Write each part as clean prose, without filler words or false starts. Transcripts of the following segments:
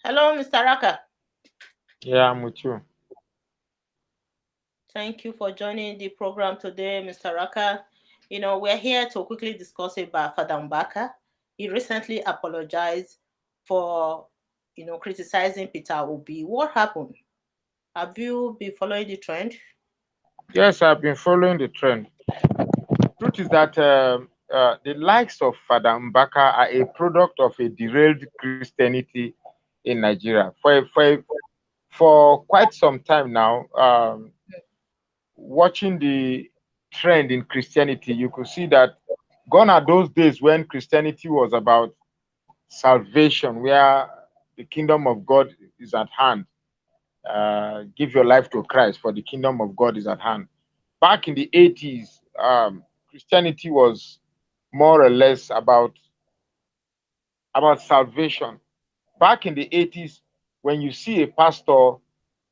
Hello, Mr. Raka. Yeah, I'm with you. Thank you for joining the program today, Mr. Raka. We're here to quickly discuss about Father Mbaka. He recently apologized for, criticizing Peter Obi. What happened? Have you been following the trend? Yes, I've been following the trend. Truth is that the likes of Father Mbaka are a product of a derailed Christianity in Nigeria. For quite some time now, watching the trend in Christianity, you could see that gone are those days when Christianity was about salvation, where the kingdom of God is at hand. Give your life to Christ, for the kingdom of God is at hand. Back in the 80s, Christianity was more or less about salvation. Back in the 80s, when you see a pastor,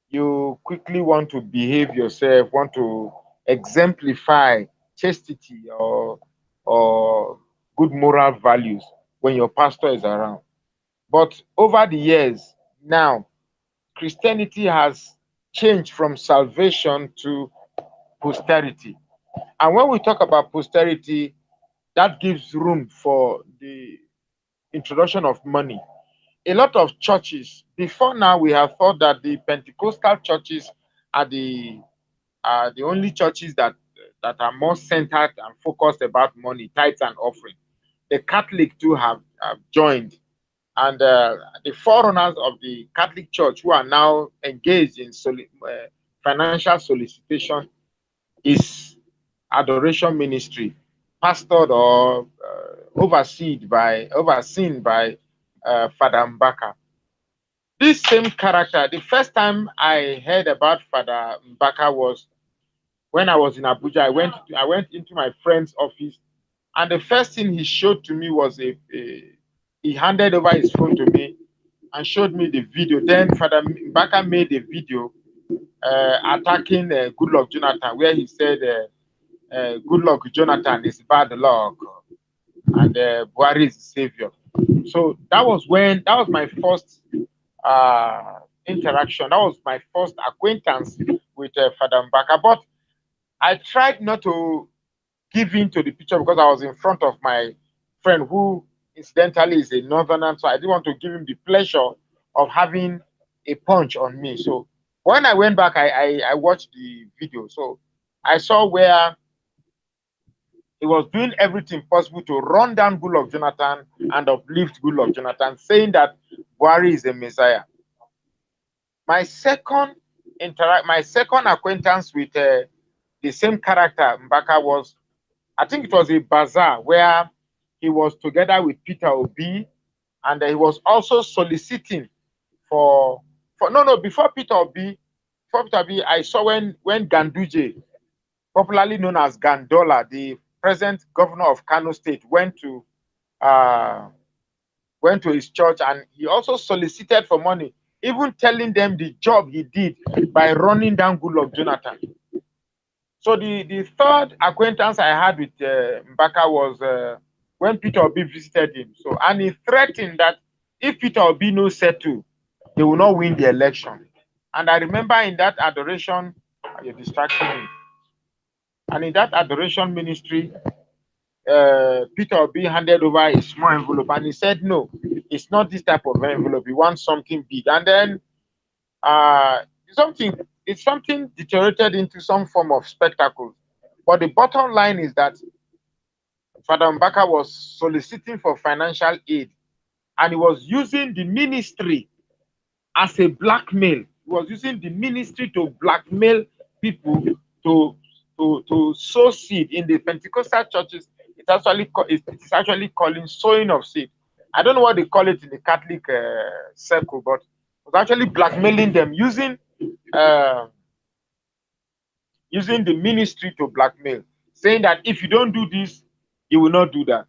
you quickly want to behave yourself, want to exemplify chastity or good moral values when your pastor is around. But over the years, now Christianity has changed from salvation to posterity. And when we talk about posterity, that gives room for the introduction of money. A lot of churches, before now, we have thought that the Pentecostal churches are the only churches that are more centered and focused about money, tithes and offering. The Catholic too have joined, and the forerunners of the Catholic Church who are now engaged in financial solicitation is adoration ministry, pastored or overseen by Father Mbaka. This same character, the first time I heard about Father Mbaka was when I was in Abuja. I went into my friend's office, and the first thing he showed to me was he handed over his phone to me and showed me the video. Then Father Mbaka made a video attacking Goodluck Jonathan, where he said, Goodluck Jonathan is bad luck, and Buhari is the savior. So that was my first interaction. That was my first acquaintance with Father Mbaka. But I tried not to give in to the picture because I was in front of my friend who incidentally is a northerner, so I didn't want to give him the pleasure of having a punch on me. So when I went back, I watched the video. So I saw where he was doing everything possible to run down Goodluck Jonathan and uplift Goodluck Jonathan, saying that Buhari is a messiah. My my second acquaintance with the same character Mbaka was, I think it was a bazaar where he was together with Peter Obi, and he was also soliciting for no, before Peter Obi, I saw when Ganduje, popularly known as Gandola, the present governor of Kano State, uh, went to his church, and he also solicited for money, even telling them the job he did by running down Goodluck Jonathan. So the third acquaintance I had with Mbaka was when Peter Obi visited him. So, and he threatened that if Peter Obi no settle, they will not win the election. And I remember in that adoration, you're distracting me. And in that adoration ministry, Peter Obi handed over a small envelope, and he said, "No, it's not this type of envelope. He wants something big." And then uh, something it's something deteriorated into some form of spectacle. But the bottom line is that Father Mbaka was soliciting for financial aid, and he was using the ministry as a blackmail. He was using the ministry to blackmail people to to sow seed in the Pentecostal churches. It is actually calling sowing of seed. I don't know what they call it in the Catholic circle, but it was actually blackmailing them uh, using the ministry to blackmail, saying that if you don't do this, you will not do that.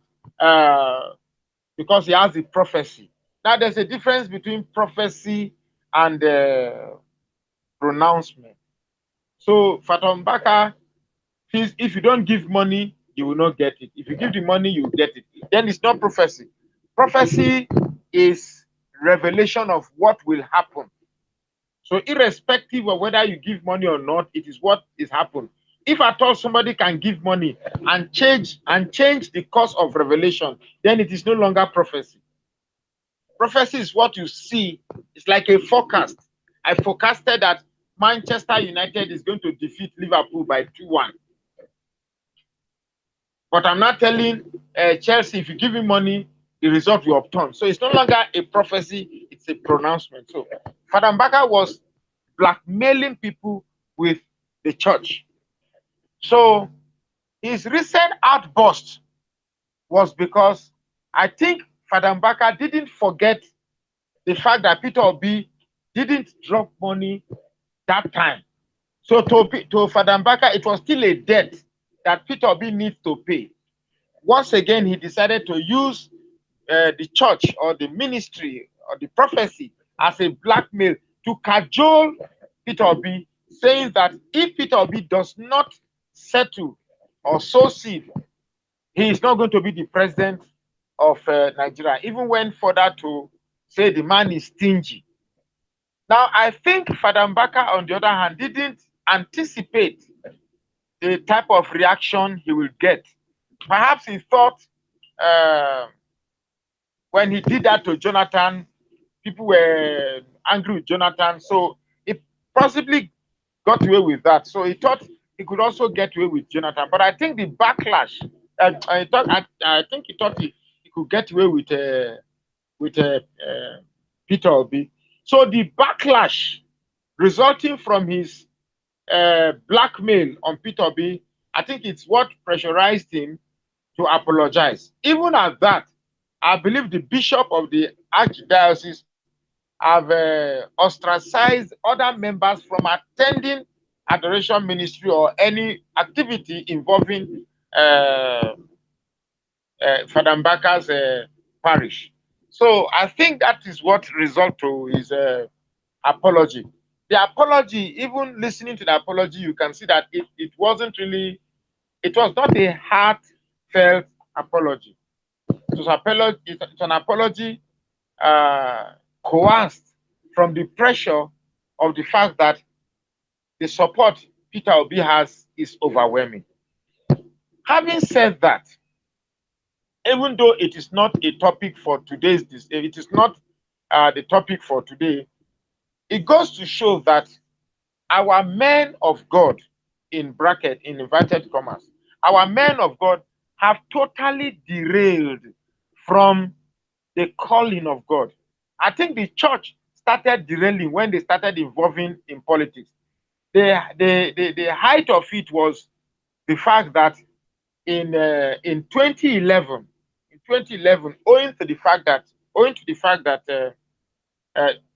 Because he has the prophecy. Now, there's a difference between prophecy and pronouncement. So, Fatom Baka feels if you don't give money, you will not get it. If you give the money, you will get it. Then it's not prophecy. Prophecy is revelation of what will happen. So irrespective of whether you give money or not, it is what is happened. If at all somebody can give money and change the course of revelation, then it is no longer prophecy. Prophecy is what you see. It's like a forecast. I forecasted that Manchester United is going to defeat Liverpool by 2-1. But I'm not telling Chelsea, if you give me money, the result will obtain. So it's no longer a prophecy, it's a pronouncement. So Father Mbaka was blackmailing people with the church. So his recent outburst was because I think Father Mbaka didn't forget the fact that Peter Obi didn't drop money that time. So to Father Mbaka, it was still a debt that Peter Obi needs to pay. Once again, he decided to use the church or the ministry or the prophecy as a blackmail to cajole Peter Obi, saying that if Peter Obi does not settle or sow seed, he is not going to be the president of Nigeria. Even went further to say the man is stingy. Now, I think Father Mbaka, on the other hand, didn't anticipate the type of reaction he will get. Perhaps he thought when he did that to Jonathan, people were angry with Jonathan, so he possibly got away with that. So he thought he could also get away with Jonathan. But I think the backlash, I think he thought he could get away with Peter Obi. So the backlash resulting from his blackmail on Peter Obi, I think it's what pressurized him to apologize. Even at that, I believe the bishop of the archdiocese have ostracized other members from attending adoration ministry or any activity involving Father Mbaka's parish. So I think that is what result to his apology. The apology, even listening to the apology, you can see that it wasn't really, it was not a heartfelt apology. It was it's an apology coerced from the pressure of the fact that the support Peter Obi has is overwhelming. Having said that, even though it is not a topic for today's, it is not the topic for today, it goes to show that our men of God, in bracket, in inverted commas, our men of God have totally derailed from the calling of God. I think the church started derailing when they started involving in politics. The height of it was the fact that in 2011, owing to the fact that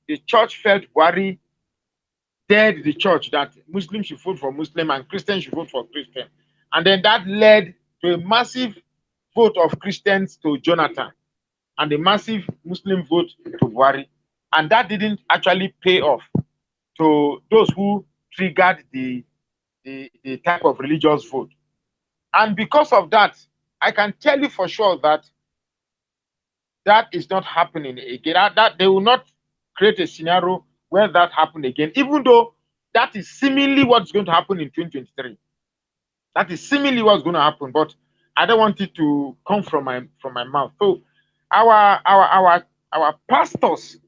the church felt worried, dared the church that Muslims should vote for Muslim and Christians should vote for Christian, and then that led to a massive vote of Christians to Jonathan and a massive Muslim vote to Buhari, and that didn't actually pay off to those who triggered the type of religious vote. And because of that, I can tell you for sure that that is not happening again. That they will not create a scenario where that happened again, even though that is seemingly what's going to happen in 2023. That is seemingly what's going to happen, but I don't want it to come from my mouth. So our pastors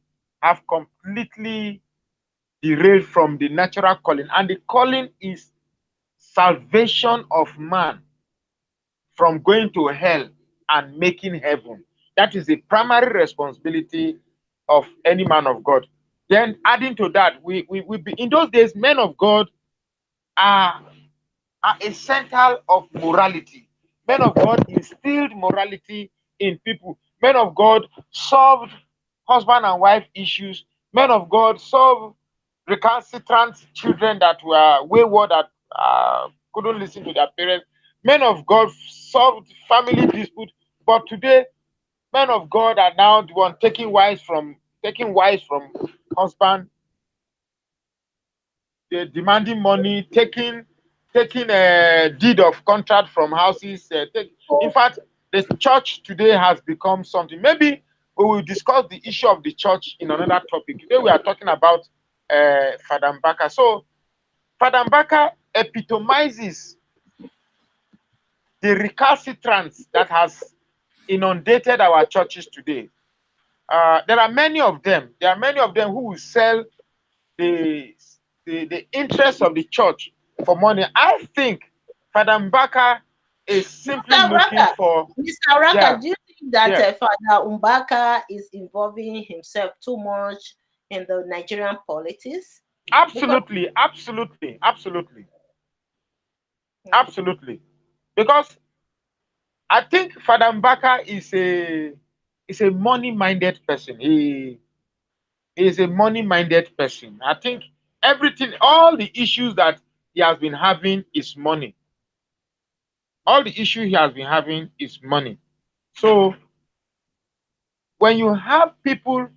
have completely derailed from the natural calling, and the calling is salvation of man from going to hell and making heaven. That is the primary responsibility of any man of God. Then adding to that, we in those days, men of God are a center of morality. Men of God instilled morality in people. Men of God solved husband and wife issues. Men of God solved recalcitrant children that were wayward, that couldn't listen to their parents. Men of God solved family dispute. But today, men of God are now the one taking wives from husband, demanding money, taking a deed of contract from houses. In fact, the church today has become something. Maybe we will discuss the issue of the church in another topic. Today we are talking about Father Mbaka. So Father Mbaka epitomizes the recalcitrance that has inundated our churches today. There are many of them. There are many of them who will sell the interest of the church for money. I think Father Mbaka is simply Mr. looking Raka, for, Mr. yeah, Raka, do you think that yeah, Father Mbaka is involving himself too much in the Nigerian politics? Because absolutely, absolutely, absolutely, absolutely. Because I think Father Mbaka is a money-minded person. He is a money-minded person. I think everything, all the issues that he has been having is money. All the issue he has been having is money. So when you have people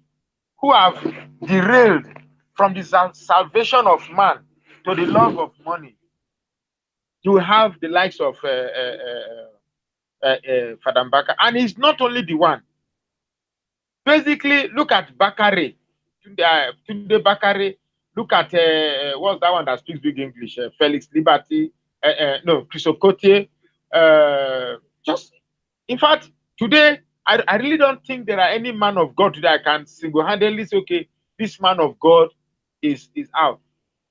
who have derailed from the salvation of man to the love of money, you have the likes of Father Mbaka. And he's not only the one. Basically, look at Bakare, Tunde Bakare. Look at what's that one that speaks big English? Felix Liberty, no, Chris Okotie. Just in fact, today I really don't think there are any man of God today I can single-handedly say, okay, this man of God is out.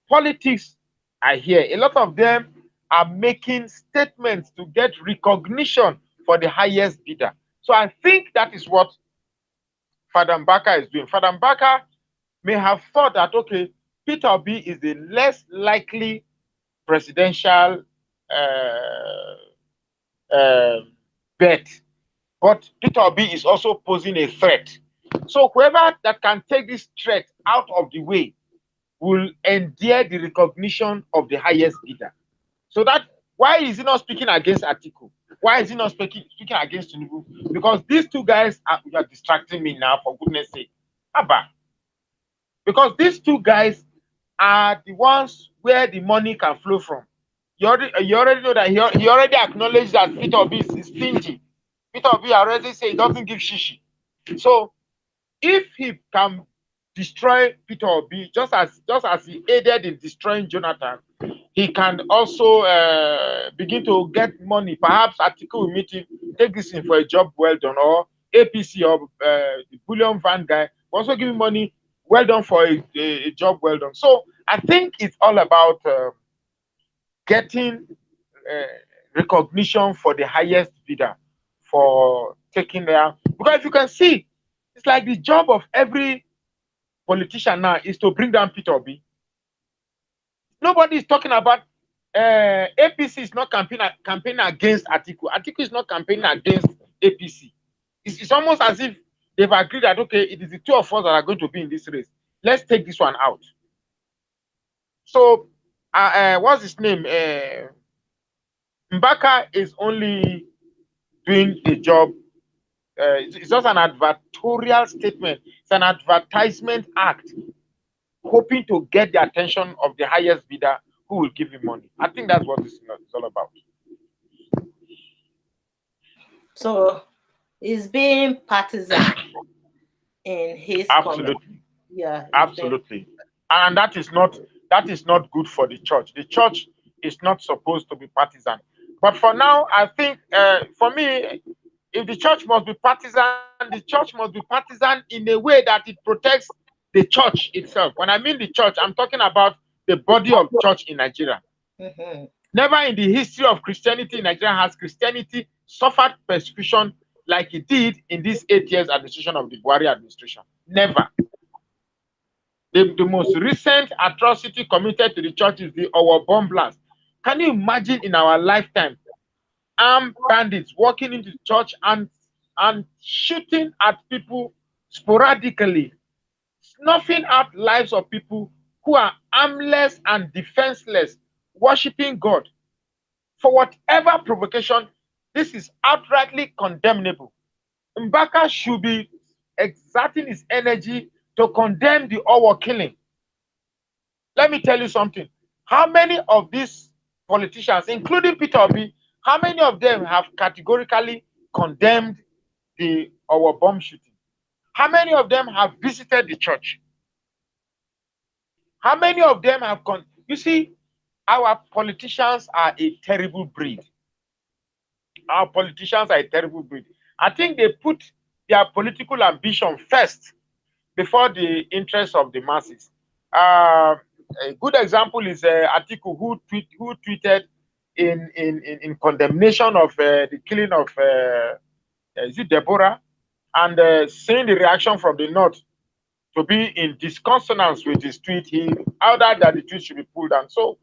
Politics, I hear a lot of them are making statements to get recognition for the highest bidder. So I think that is what Father Mbaka is doing. Father Mbaka may have thought that, okay, Peter Obi is the less likely presidential uh, bet, but Peter Obi is also posing a threat. So whoever that can take this threat out of the way will endear the recognition of the highest bidder. So that, why is he not speaking against Atiku? Why is he not speaking against Tinubu? Because these two guys are, you are distracting me now, for goodness sake. Abba. Because these two guys are the ones where the money can flow from. You already know that he already acknowledged that Peter Obi is stingy. Peter Obi already said he doesn't give shishi. So if he can destroy Peter Obi, just as he aided in destroying Jonathan, he can also begin to get money. Perhaps Atiku will meet him, take this in for a job well done, or APC or the bullion van guy will also give him money well done for a job well done. So I think it's all about getting recognition for the highest bidder for taking their. Because if you can see, it's like the job of every politician now is to bring down Peter Obi. Nobody is talking about APC is not campaigning against Atiku. Atiku is not campaigning against APC. It's almost as if they've agreed that, okay, it is the two of us that are going to be in this race. Let's take this one out. So, what's his name? Mbaka is only doing the job. It's just an advertorial statement. It's an advertisement act, hoping to get the attention of the highest bidder who will give him money. I think that's what this is all about. so he's being partisan in his comment. Absolutely, Yeah, absolutely, and that is not good for the church. The church is not supposed to be partisan. But for now, I think for me, if the church must be partisan, the church must be partisan in a way that it protects the church itself. When I mean the church, I'm talking about the body of church in Nigeria. Mm-hmm. Never in the history of Christianity in Nigeria has Christianity suffered persecution like it did in this 8 years administration of the Buhari administration. Never. The most recent atrocity committed to the church is our bomb blast. Can you imagine in our lifetime armed bandits walking into the church and shooting at people sporadically, snuffing out lives of people who are armless and defenseless, worshiping God for whatever provocation? This is outrightly condemnable. Mbaka should be exerting his energy to condemn the Owo killing. Let me tell you something. How many of these politicians, including Peter Obi, how many of them have categorically condemned the our bomb shooting? How many of them have visited the church? How many of them have gone? You see, our politicians are a terrible breed. Our politicians are a terrible breed. I think they put their political ambition first before the interests of the masses. A good example is Atiku, who tweeted in condemnation of the killing of is it Deborah, and seeing the reaction from the north to be in disconsonance with his tweet, he ordered that the tweet should be pulled down. So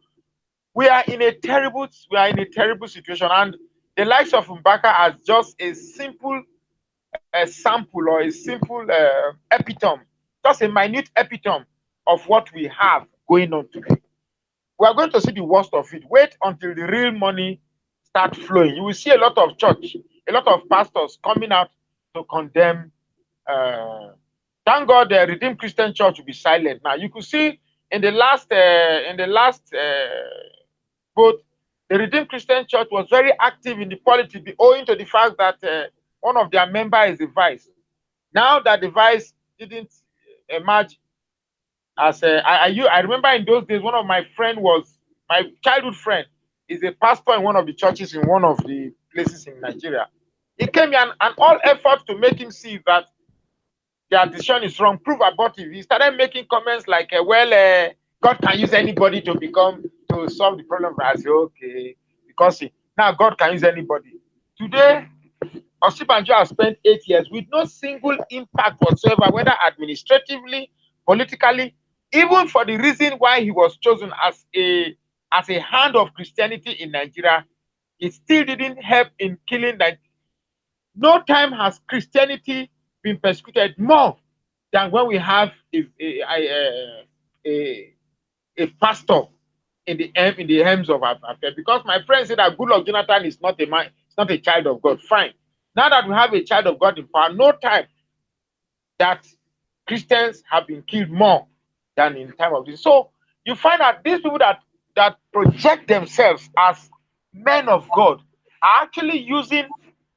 we are in a terrible situation, and the likes of Mbaka as just a simple sample or a simple epitome, just a minute epitome of what we have going on today. We are going to see the worst of it. Wait until the real money start flowing. You will see a lot of church, a lot of pastors coming out to condemn. Thank God, the Redeemed Christian Church will be silent now. You could see in the last vote, the Redeemed Christian Church was very active in the politics, owing to the fact that one of their members is the vice. Now that the vice didn't emerge as I remember in those days, one of my friend was my childhood friend is a pastor in one of the churches in one of the places in Nigeria. He came here and all effort to make him see that their decision is wrong, prove abortive. He started making comments like, God can use anybody to solve the problem. I said, okay, because now God can use anybody. Today, Osibanjo has spent 8 years with no single impact whatsoever, whether administratively, politically, even for the reason why he was chosen as a hand of Christianity in Nigeria. It still didn't help in killing that. No time has Christianity been persecuted more than when we have a pastor in the hands of our faith. Because my friend said that Goodluck Jonathan is not a man, it's not a child of God. Fine. Now that we have a child of God in power, no time that Christians have been killed more than in time of this. So you find that these people that project themselves as men of God are actually using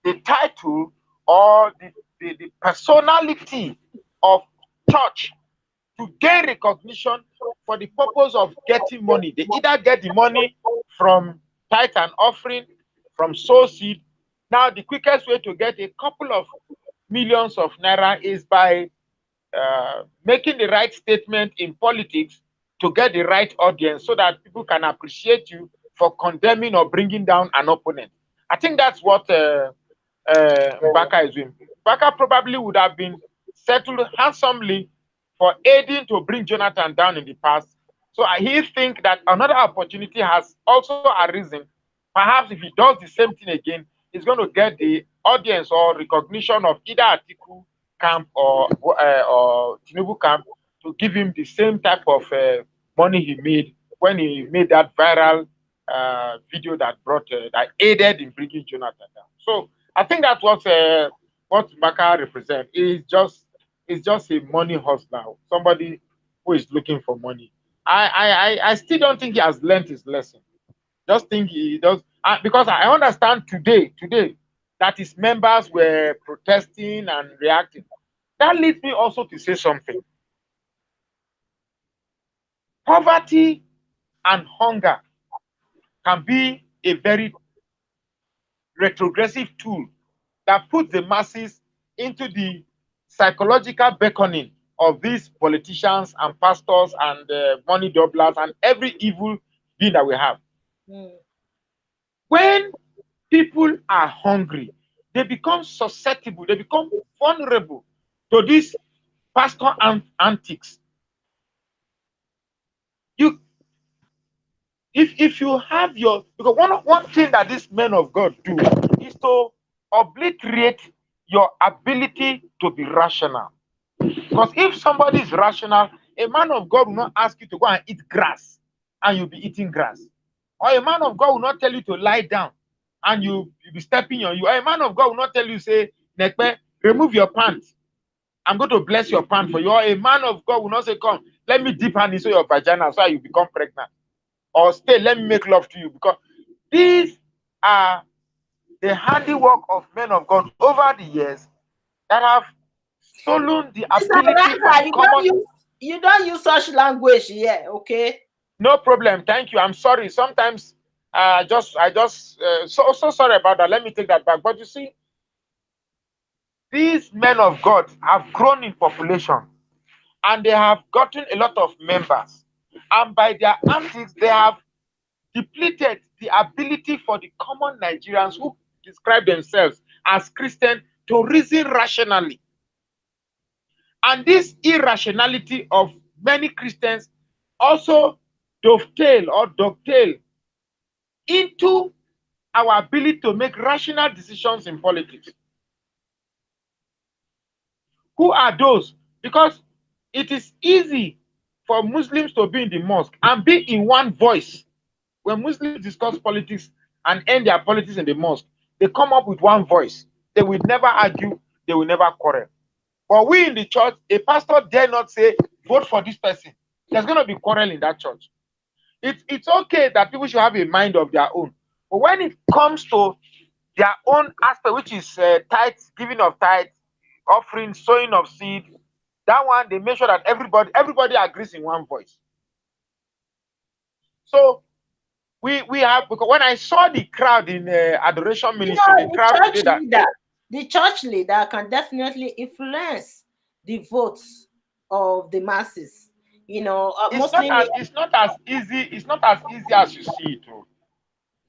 the title or the personality of church to gain recognition for the purpose of getting money. They either get the money from tithe and offering, from sow seed. Now, the quickest way to get a couple of millions of naira is by making the right statement in politics to get the right audience so that people can appreciate you for condemning or bringing down an opponent. I think that's what Mbaka is doing. Mbaka probably would have been settled handsomely for aiding to bring Jonathan down in the past. So he think that another opportunity has also arisen. Perhaps if he does the same thing again, he's going to get the audience or recognition of either Atiku camp or Tinubu camp to give him the same type of money he made when he made that viral video that that aided in bringing Jonathan down. So I think that's what Mbaka represents. It's just a money hustler, somebody who is looking for money. I still don't think he has learned his lesson. Just think he does because I understand today that his members were protesting and reacting. That leads me also to say something. Poverty and hunger can be a very retrogressive tool that puts the masses into the psychological beckoning of these politicians and pastors and money doublers and every evil being that we have. Mm. When people are hungry, they become susceptible, they become vulnerable to these pastor antics. You, if you have your, because one thing that these men of God do is to obliterate your ability to be rational. Because if somebody is rational, a man of God will not ask you to go and eat grass and you'll be eating grass. Or a man of God will not tell you to lie down and you'll be stepping on you. Or a man of God will not tell you, say, Nekpe, remove your pants. I'm going to bless your pants for you. Or a man of God will not say, come, let me dip hand into your vagina so you become pregnant. Or stay, let me make love to you. Because these are the handiwork of men of God over the years that have stolen the Mr. ability for Raka, the common. you don't use such language here, okay? No problem. Thank you. I'm sorry. Sometimes I just so sorry about that. Let me take that back. But you see, these men of God have grown in population and they have gotten a lot of members. And by their antics, they have depleted the ability for the common Nigerians who describe themselves as Christian to reason rationally. And this irrationality of many Christians also dovetail into our ability to make rational decisions in politics. Who are those? Because it is easy for Muslims to be in the mosque and be in one voice. When Muslims discuss politics and end their politics in the mosque, they come up with one voice. They will never argue, they will never quarrel. But we in the church, a pastor dare not say, vote for this person. There's going to be quarrel in that church. It's okay that people should have a mind of their own. But when it comes to their own aspect, which is tithes, giving of tithes, offering, sowing of seed, that one, they make sure that everybody agrees in one voice. So we have, because when I saw the crowd in adoration ministry, the crowd today that the church leader can definitely influence the votes of the masses. You know, it's not as easy as you see it. Oh.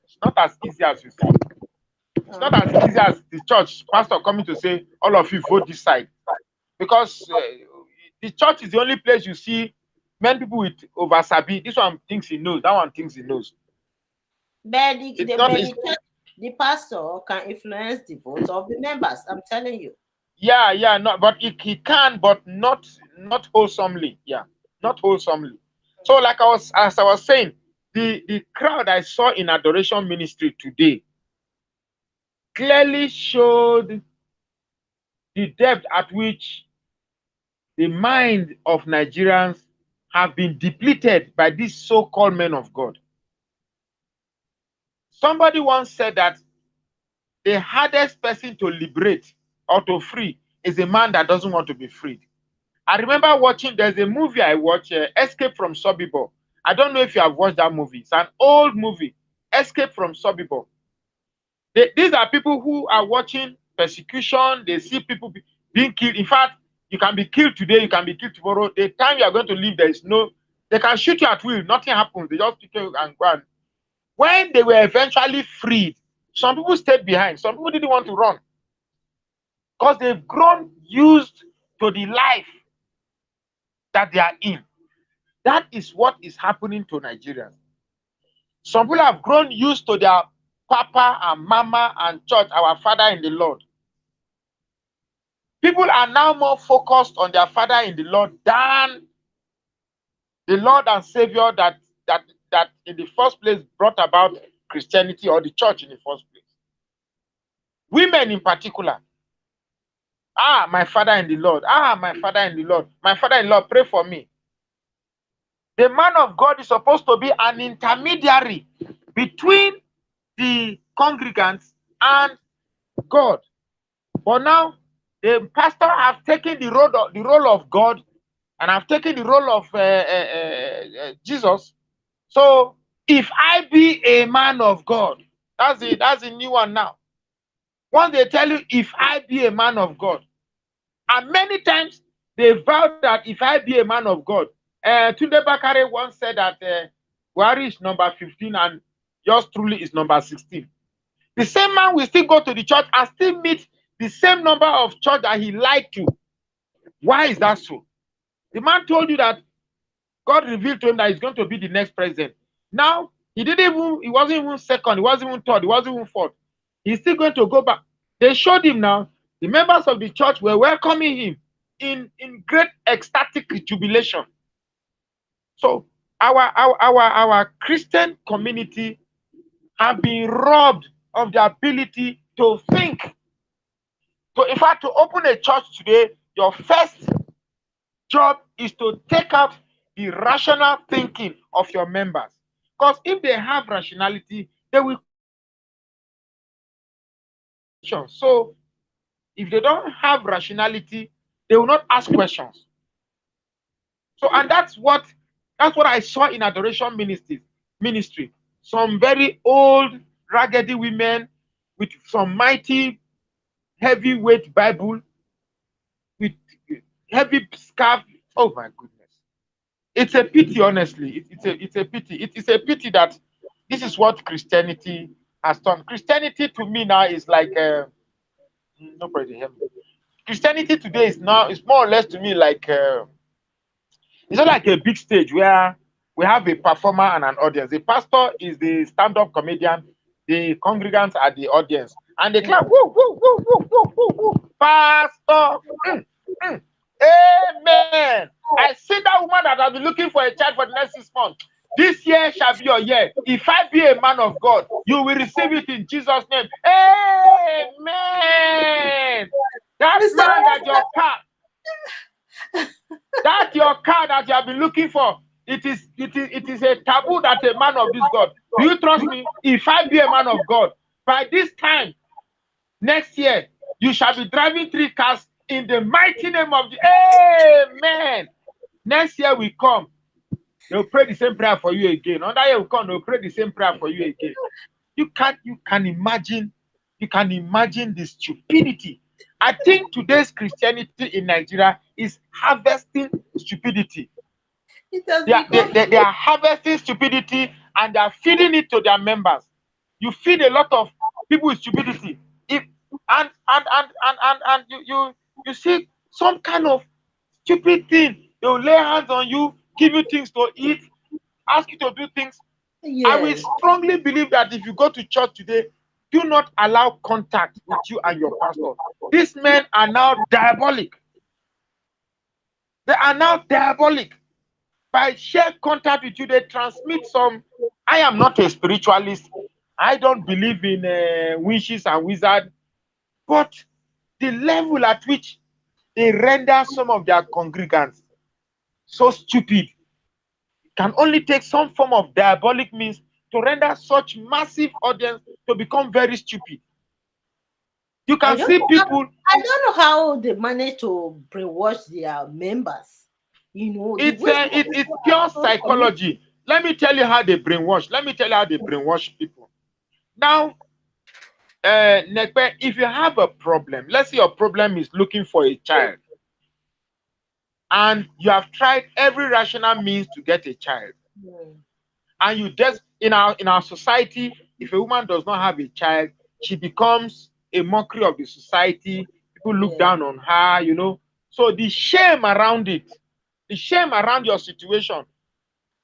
It's not as easy as you see it. It's not as easy as the church pastor coming to say, all of you vote this side. Because the church is the only place you see many people with over sabi. This one thinks he knows, that one thinks he knows. But the pastor can influence the votes of the members. I'm telling you. Yeah, no, but he can, but not wholesomely. Yeah, not wholesomely. So, like as I was saying, the crowd I saw in adoration ministry today clearly showed the depth at which the mind of Nigerians have been depleted by these so-called men of God. Somebody once said that the hardest person to liberate or to free is a man that doesn't want to be freed. I remember watching, there's a movie I watched, Escape from Sobibor. I don't know if you have watched that movie. It's an old movie, Escape from Sobibor. These are people who are watching persecution. They see people being killed. In fact, you can be killed today, you can be killed tomorrow. The time you are going to leave, there is no, they can shoot you at will. Nothing happens. They just pick you and go on. When they were eventually freed, some people stayed behind. Some people didn't want to run because they've grown used to the life that they are in. That is what is happening to Nigerians. Some people have grown used to their papa and mama and church, our father in the Lord. People are now more focused on their father in the Lord than the Lord and Savior that in the first place brought about Christianity or the church in the first place. Women in particular. My father in the Lord. My father in the Lord. My father in the Lord, pray for me. The man of God is supposed to be an intermediary between the congregants and God. But now the pastor have taken the role of God and have taken the role of Jesus. So if I be a man of God, that's a new one now. Once they tell you, if I be a man of God, and many times they vow that if I be a man of God, Tunde Bakare once said that Buhari is number 15 and yours truly is number 16. The same man will still go to the church and still meet the same number of church that he lied to. Why is that so? The man told you that God revealed to him that he's going to be the next president. Now, he wasn't even second, he wasn't even third, he wasn't even fourth. He's still going to go back. They showed him now, the members of the church were welcoming him in great ecstatic jubilation. So our Christian community have been robbed of the ability to think. So in fact, to open a church today, your first job is to take out the rational thinking of your members. Because if they have rationality, they will. So if they don't have rationality, They will not ask questions. So, and that's what I saw in adoration ministry. Some very old, raggedy women with some mighty, heavyweight Bible, with heavy scarf. Oh my goodness. It's a pity, honestly. It's a pity. It is a pity that this is what Christianity has done. Christianity to me now is like nobody hear me. Christianity today is more or less to me like it's not like a big stage where we have a performer and an audience. The pastor is the stand-up comedian, the congregants are the audience, and they clap. Woo, woo, woo, woo, woo, woo, woo. Pastor. Mm. Amen. I see that woman that has been looking for a child for the next 6 months. This year shall be your year. If I be a man of God, you will receive it in Jesus' name. Amen. That Mr. man that your car, that your car that you have been looking for, it is a taboo that a man of this God. Do you trust me? If I be a man of God, by this time next year, you shall be driving 3 cars in the mighty name of the Amen. Next year we come, they'll pray the same prayer for you again. Another year will come, they'll pray the same prayer for you again. You can imagine the stupidity. I think today's Christianity in Nigeria is harvesting stupidity. They are harvesting stupidity and they are feeding it to their members. You feed a lot of people with stupidity. And you see some kind of stupid thing. They will lay hands on you, give you things to eat, ask you to do things. I will strongly believe that if you go to church today, do not allow contact with you and your pastor. These men are now diabolic. They are now diabolic. By share contact with you, they transmit some. I am not a spiritualist. I don't believe in witches and wizards. But the level at which they render some of their congregants so stupid can only take some form of diabolic means to render such massive audience to become very stupid. You can see people. I don't know how they manage to brainwash their members. You know, It's pure psychology. Let me tell you how they brainwash. Let me tell you how they brainwash people. Now, Nekpe, if you have a problem, let's say your problem is looking for a child, and you have tried every rational means to get a child, and you just in our society, if a woman does not have a child, she becomes a mockery of the society. People look down on her, you know. So the shame around it, the shame around your situation,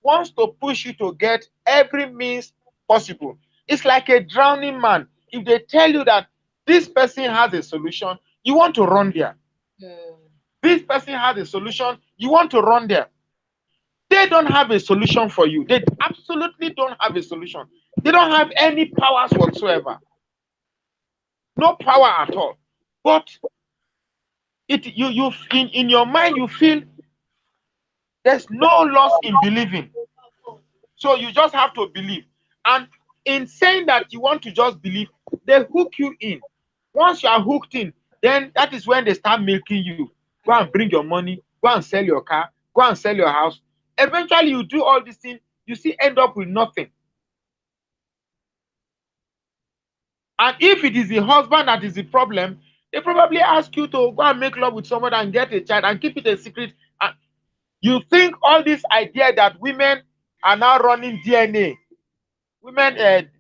wants to push you to get every means possible. It's like a drowning man. If they tell you that this person has a solution, you want to run there. This person has a solution, you want to run there. They don't have a solution for you. They absolutely don't have a solution. They don't have any powers whatsoever. No power at all. But you in your mind you feel there's no loss in believing. So you just have to believe. And in saying that you want to just believe, they hook you in. Once you are hooked in, then that is when they start milking you. Go and bring your money, go and sell your car, go and sell your house. Eventually you do all these things, you see end up with nothing. And if it is the husband that is the problem, they probably ask you to go and make love with someone and get a child and keep it a secret. And you think all this idea that women are now running DNA,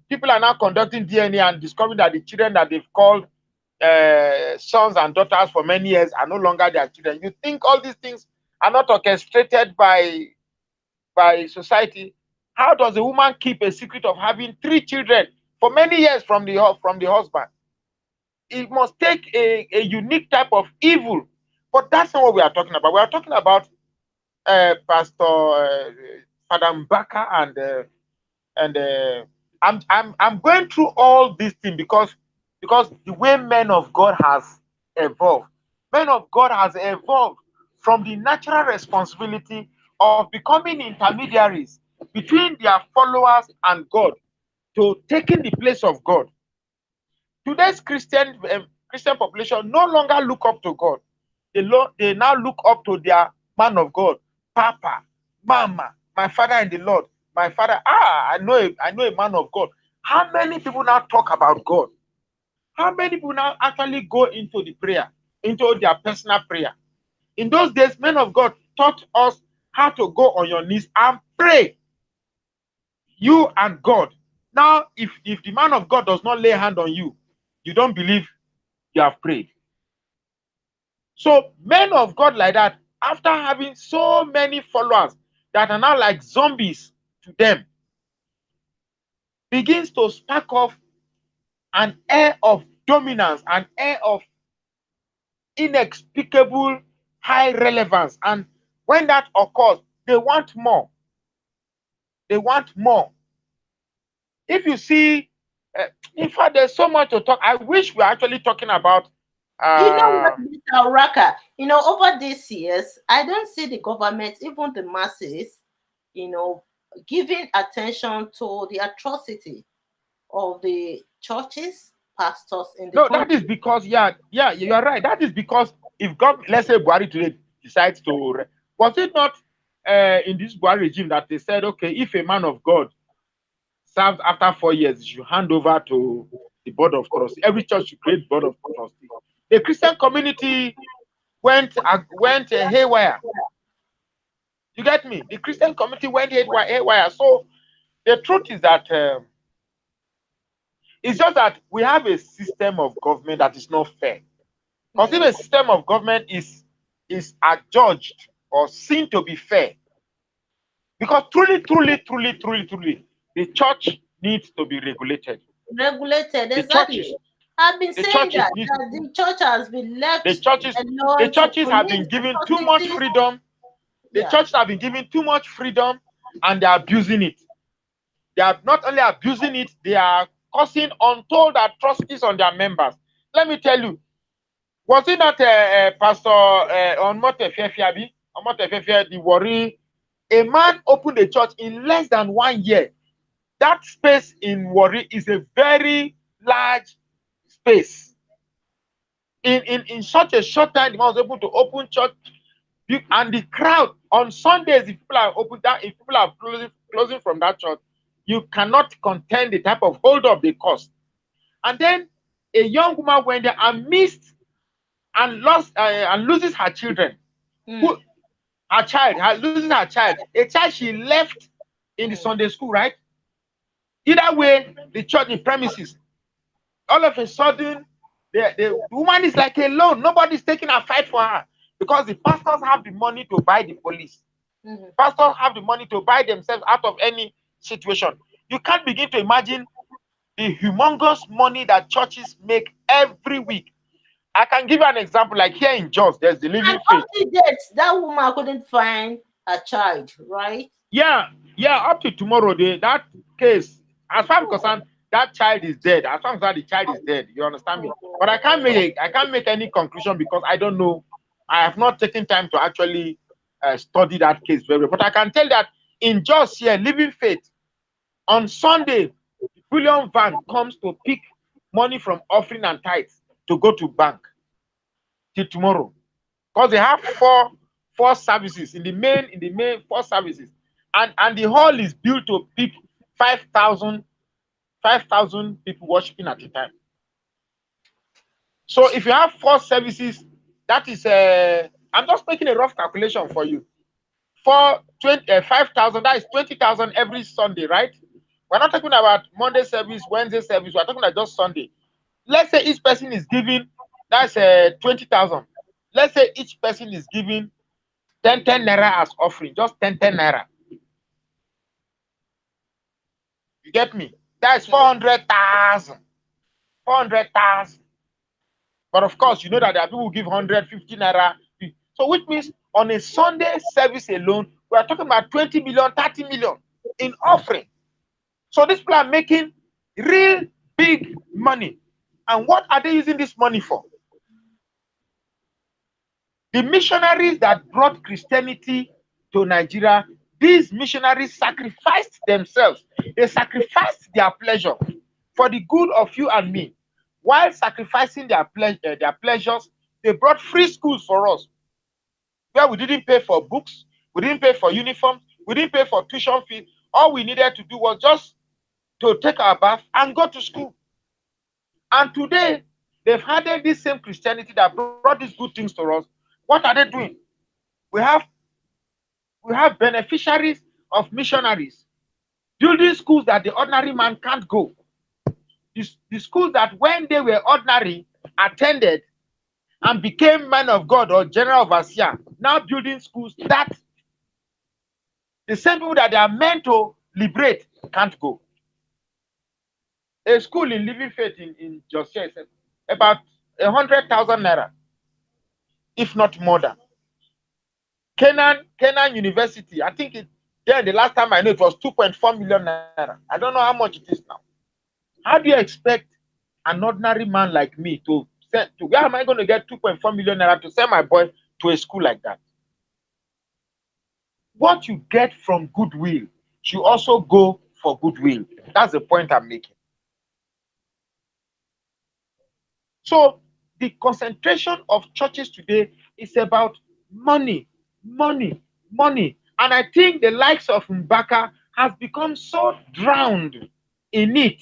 people are now conducting DNA and discovering that the children that they've called sons and daughters for many years are no longer their children. You think all these things are not orchestrated by society? How does a woman keep a secret of having 3 children for many years from the husband? It must take a unique type of evil. But that's not what we are talking about. We are talking about Pastor Father Mbaka and I'm going through all these things because the way men of God has evolved. Men of God has evolved from the natural responsibility of becoming intermediaries between their followers and God to taking the place of God. Today's Christian population no longer look up to God. they now look up to their man of God, Papa, Mama, my father in the Lord, my father. I know a man of God. How many people now talk about God? How many people now actually go into the prayer, into their personal prayer? In those days, men of God taught us how to go on your knees and pray. You and God. Now, if the man of God does not lay hand on you, you don't believe you have prayed. So men of God like that, after having so many followers that are now like zombies to them, begins to spark off an air of dominance, an air of inexplicable high relevance. And when that occurs, they want more. They want more. If you see, in fact, there's so much to talk. I wish we're actually talking about. You know what, Uh, Mr. Raka? Over these years, I don't see the government, even the masses, you know, giving attention to the atrocity of the churches, pastors in the no, that is country. because, yeah, you are right. That is because if God, let's say Buhari today decides to, was it not in this Buhari regime that they said, okay, if a man of God serves after 4 years, you should hand over to the board of trustees. Every church should create board of trustees. The Christian community went haywire. You get me? The Christian community went haywire. So the truth is that it's just that we have a system of government that is not fair. Because if a system of government is adjudged or seen to be fair, because truly, the church needs to be regulated. Regulated, The exactly. churches, I've been the saying churches that, need that the church has been the left churches, the alone to churches have commit been given too much atrocities. freedom. The Yeah. churches have been given too much freedom, and they are abusing it. They are not only abusing it, they are causing untold atrocities on their members. Let me tell you, was it not Pastor Onmotefefiabi, the Warri? A man opened a church in less than 1 year. That space in Warri is a very large space. In such a short time, the man was able to open church, and the crowd on Sundays, if people are open that, if people are closing from that church, you cannot contain the type of hold up they cause. And then a young woman went there and missed and lost and loses her children. Who loses her child, a child she left in the Sunday school, right? Either way, the church, the premises, all of a sudden, the woman is like alone. Nobody's taking a fight for her because the pastors have the money to buy the police. Pastors have the money to buy themselves out of any situation. You can't begin to imagine the humongous money that churches make every week. I can give you an example. Like here in Jos, there's the And Living up Faith. to date, that woman couldn't find a child, right? Yeah, up to tomorrow, that case, as far as concerned, that child is dead. As far as that the child is dead, you understand me? But I can't make any conclusion because I don't know. I have not taken time to actually study that case very well. But I can tell that in Jos here, Living Faith, on Sunday, the bullion van comes to pick money from offering and tithes to go to bank till tomorrow. Because they have four services in the main four services. And the hall is built to pick 5,000 people worshiping at a time. So if you have four services, that is I'm just making a rough calculation for you. For 5,000, that is 20,000 every Sunday, right? We're not talking about Monday service, Wednesday service. We're talking about just Sunday. Let's say each person is giving, that's 20,000. Let's say each person is giving 10 naira as offering, just 10 naira. You get me? That's 400,000. 400,000. But of course, you know that there are people who give 150 naira. So which means on a Sunday service alone, we are talking about 20 million, 30 million in offering. So these people are making real big money. And what are they using this money for? The missionaries that brought Christianity to Nigeria, these missionaries sacrificed themselves. They sacrificed their pleasure for the good of you and me. While sacrificing their pleasures, they brought free schools for us. where we didn't pay for books, we didn't pay for uniforms, we didn't pay for tuition fees. All we needed to do was just to take our bath and go to school. And today, they've added this same Christianity that brought these good things to us. What are they doing? We have beneficiaries of missionaries building schools that the ordinary man can't go. The schools that when they were ordinary attended and became men of God or general overseer, now building schools that the same people that they are meant to liberate can't go. A school in Living Faith in Josia is about 100,000 naira, if not more than. Canaan University, I think then the last time I know it was 2.4 million naira. I don't know how much it is now. How do you expect an ordinary man like me to send to where am I going to get 2.4 million naira to send my boy to a school like that? What you get from goodwill should also go for goodwill. That's the point I'm making. So the concentration of churches today is about money, money, money. And I think the likes of Mbaka has become so drowned in it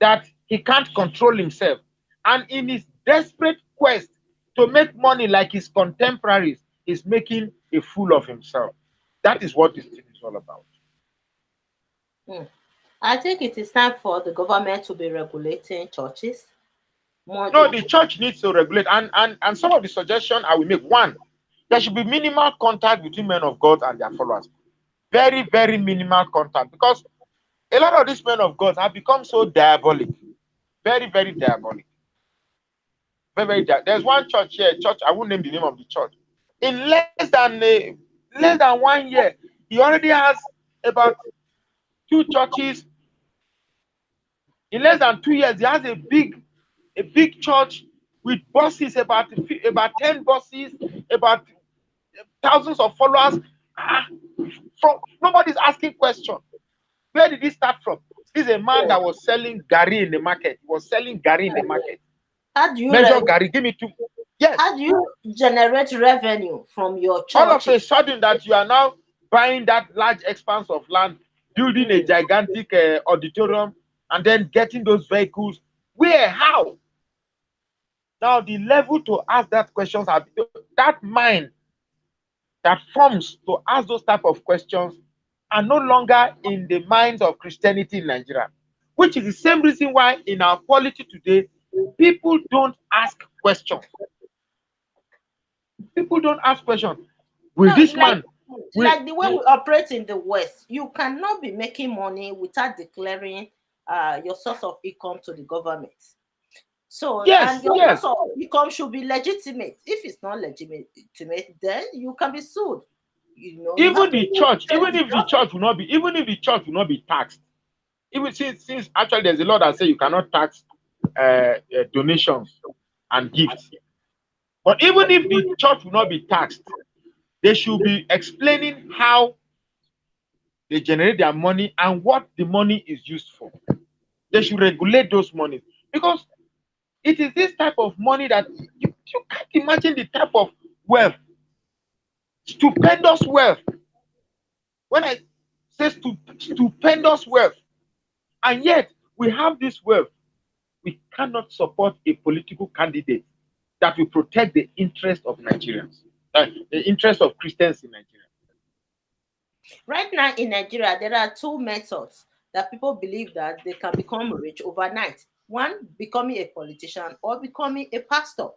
that he can't control himself. And in his desperate quest to make money like his contemporaries, he's making a fool of himself. That is what this thing is all about. I think it is time for the government to be regulating churches. No, the church needs to regulate. And some of the suggestions I will make. One, there should be minimal contact between men of God and their followers. Very, very minimal contact. Because a lot of these men of God have become so diabolic. Very, very diabolic. Very, very diabolic. There's one church here, church, I won't name the name of the church. In less than 1 year, he already has about 2 churches. In less than 2 years, he has a big church with buses, about 10 buses, about thousands of followers. From nobody's asking questions. Where did he start from? This is a man that was selling gari in the market. He was selling gari in the market. How do you measure gari? Give me 2. Yes. How do you generate revenue from your church? All of a sudden, that you are now buying that large expanse of land, building a gigantic auditorium, and then getting those vehicles. Where? How? Now, the level to ask that questions, that mind that forms to ask those type of questions are no longer in the minds of Christianity in Nigeria, which is the same reason why in our polity today, people don't ask questions. People don't ask questions. Will this man... Like the way we operate in the West, you cannot be making money without declaring your source of income to the government. So, and your source of income should be legitimate. If it's not legitimate, then you can be sued. You know, even the church, even if the church will not be taxed. Even since actually there's a law that says you cannot tax donations and gifts. But even if the church will not be taxed, they should be explaining how they generate their money and what the money is used for. They should regulate those monies, because it is this type of money that you can't imagine the type of wealth, stupendous wealth. When I say stupendous wealth, and yet we have this wealth, we cannot support a political candidate that will protect the interest of Nigerians, the interest of Christians in Nigeria. Right now in Nigeria, there are 2 methods that people believe that they can become rich overnight. One, becoming a politician, or becoming a pastor.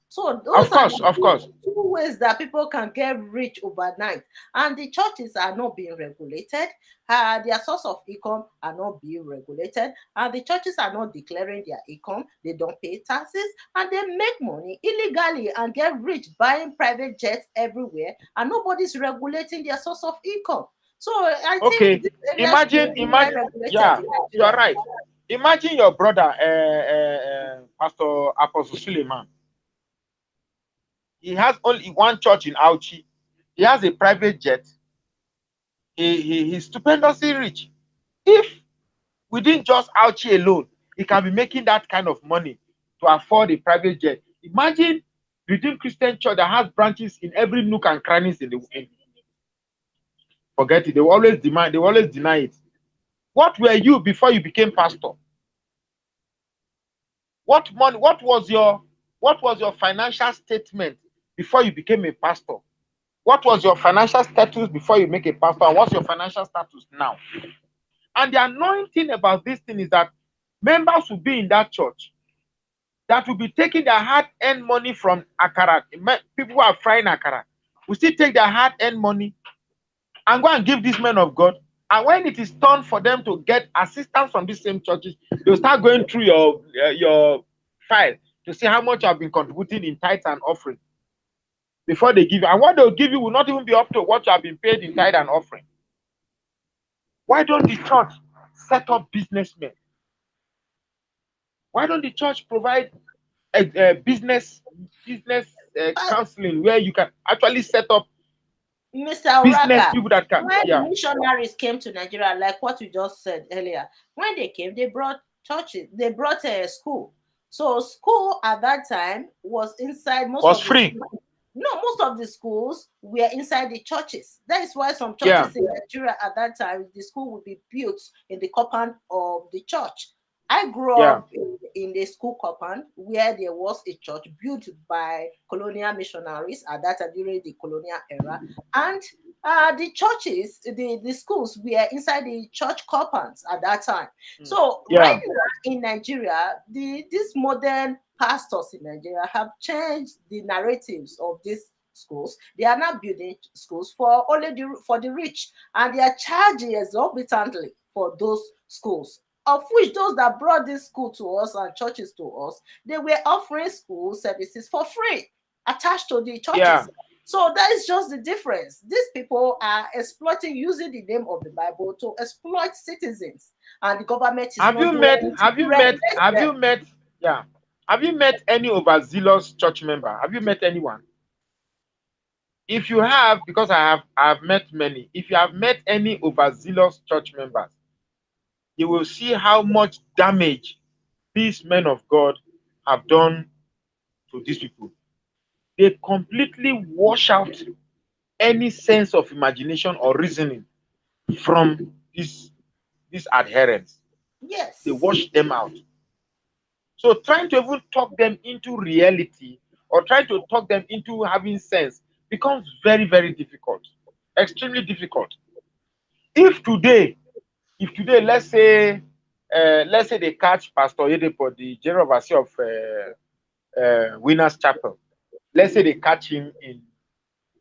So those of course, 2 ways that people can get rich overnight. And the churches are not being regulated. Their source of income are not being regulated. And the churches are not declaring their income. They don't pay taxes. And they make money illegally and get rich buying private jets everywhere. And nobody's regulating their source of income. So I think imagine, yeah, you are right. Imagine your brother, Pastor Apostle Suleiman. He has only one church in Auchi. He has a private jet. He's stupendously rich. If within just Auchi alone, he can be making that kind of money to afford a private jet. Imagine Redeemed Christian Church that has branches in every nook and crannies in the forget it. They will always demand, they will always deny it. What were you before you became pastor? What money, what was your financial statement before you became a pastor? What was your financial status before you make a pastor? And what's your financial status now? And the anointing about this thing is that members will be in that church that will be taking their hard-earned money from akara. People who are frying akara will still take their hard-earned money and go and give these men of God. And when it is time for them to get assistance from these same churches, they'll start going through your file to see how much you have been contributing in tithes and offering before they give you. And what they'll give you will not even be up to what you have been paid in tithe and offering. Why don't the church set up businessmen? Why don't the church provide a business counseling where you can actually set up Mr. business Uraka, people that can, when yeah. missionaries came to Nigeria, like what you just said earlier, when they came, they brought churches, they brought a school. So school at that time was inside Was free. Most of the schools were inside the churches. That is why some churches in Nigeria at that time, the school would be built in the compound of the church. I grew up in the school compound where there was a church built by colonial missionaries at that time during the colonial era. And the churches, the schools were inside the church compounds at that time. So right now in Nigeria, these modern pastors in Nigeria have changed the narratives of these schools. They are now building schools for only for the rich, and they are charging exorbitantly for those schools, of which those that brought this school to us and churches to us, they were offering school services for free attached to the churches. So that is just the difference. These people are exploiting, using the name of the Bible to exploit citizens, and the government is have you met any overzealous church member? Have you met anyone? If you have, because I have met many, if you have met any overzealous church members, you will see how much damage these men of God have done to these people. They completely wash out any sense of imagination or reasoning from these adherents. Yes. They wash them out. So trying to even talk them into reality or trying to talk them into having sense becomes very, very difficult. Extremely difficult. If today, let's say they catch Pastor Yedepo, the general overseer of Winners Chapel. Let's say they catch him in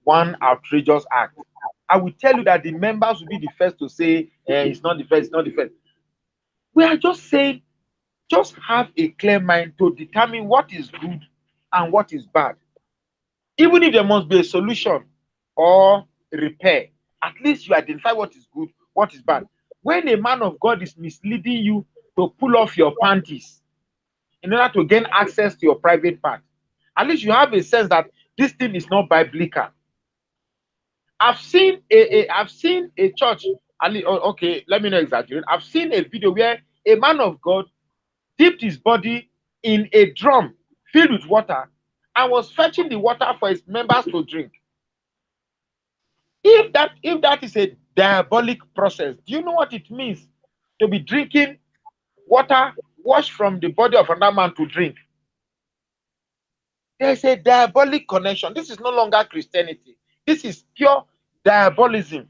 one outrageous act. I will tell you that the members will be the first to say, it's not the first, it's not the first. We are just saying, just have a clear mind to determine what is good and what is bad. Even if there must be a solution or repair, at least you identify what is good, what is bad. When a man of God is misleading you to pull off your panties in order to gain access to your private part, at least you have a sense that this thing is not biblical. I've seen a church. Okay, let me not exaggerate. I've seen a video where a man of God dipped his body in a drum filled with water and was fetching the water for his members to drink. If that is a diabolic process, do you know what it means to be drinking water washed from the body of another man to drink? There's a diabolic connection. This is no longer Christianity. This is pure diabolism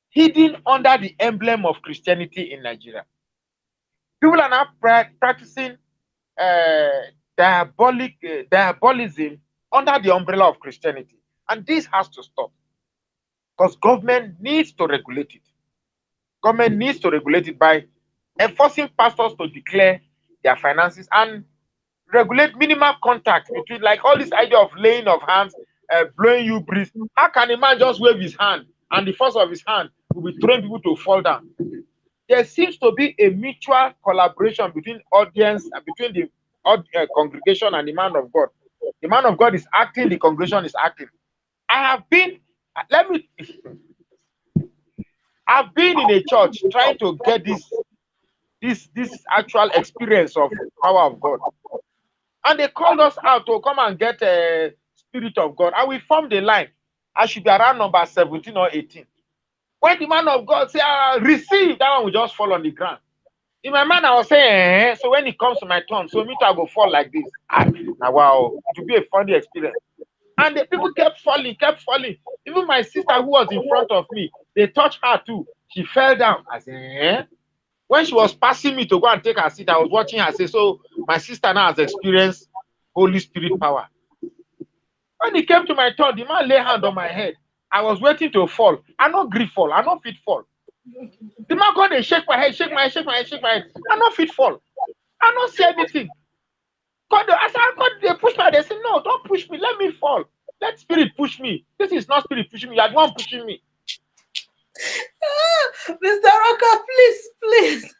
hidden under the emblem of Christianity in Nigeria. People are now practicing diabolism under the umbrella of Christianity. And this has to stop. Because government needs to regulate it. Government needs to regulate it by enforcing pastors to declare their finances and regulate minimal contact between, like all this idea of laying of hands, blowing you breeze. How can a man just wave his hand and the force of his hand will be throwing people to fall down? There seems to be a mutual collaboration between audience and between the congregation and the man of God. The man of God is acting, the congregation is acting. I've been in a church trying to get this actual experience of power of God. And they called us out to come and get Spirit of God. And we formed a line. I should be around number 17 or 18. When the man of God say, receive, that one will just fall on the ground. In my mind, I was saying, so when it comes to my turn, so me too, I go fall like this. Now, wow, it will be a funny experience. And the people kept falling, kept falling. Even my sister who was in front of me, they touched her too. She fell down. I said, When she was passing me to go and take her seat, I was watching her say, so my sister now has experienced Holy Spirit power. When it came to my turn, the man lay hand on my head. I was waiting to fall. I not grief fall. I not fit fall. The man go dey shake my head, shake my head, shake my head, shake my head. I not fit fall. I not see anything. I said, they push me. They say, no, don't push me. Let me fall. Let spirit push me. This is not spirit pushing me. You are the one pushing me. Mr. Rocker, please.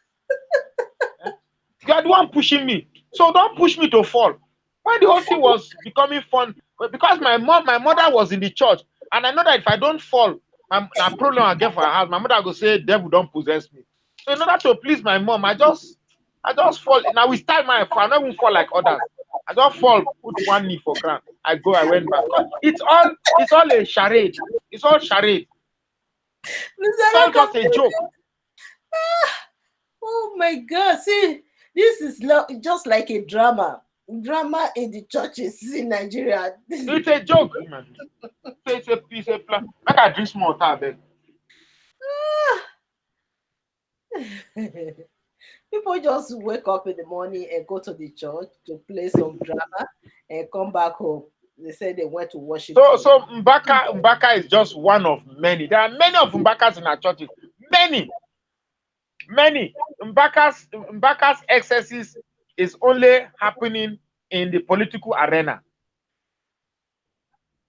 You are the one pushing me. So don't push me to fall. When the whole thing was becoming fun, because my mother was in the church, and I know that if I don't fall, my problem I get for her house, my mother will say, devil don't possess me. So in order to please my mom, I just fall. Now we start my fall. I don't even fall like others. I don't fall, put one knee for ground. I went back. It's all a charade. It's all charade. It's all just a joke. Oh my God. See, this is just like a drama in the churches in Nigeria. It's a joke. It's a plan. Like I drink small water, People just wake up in the morning and go to the church to play some drama and come back home. They say they went to worship. So Mbaka is just one of many. There are many of Mbakas in our churches. Many. Mbaka's excesses is only happening in the political arena.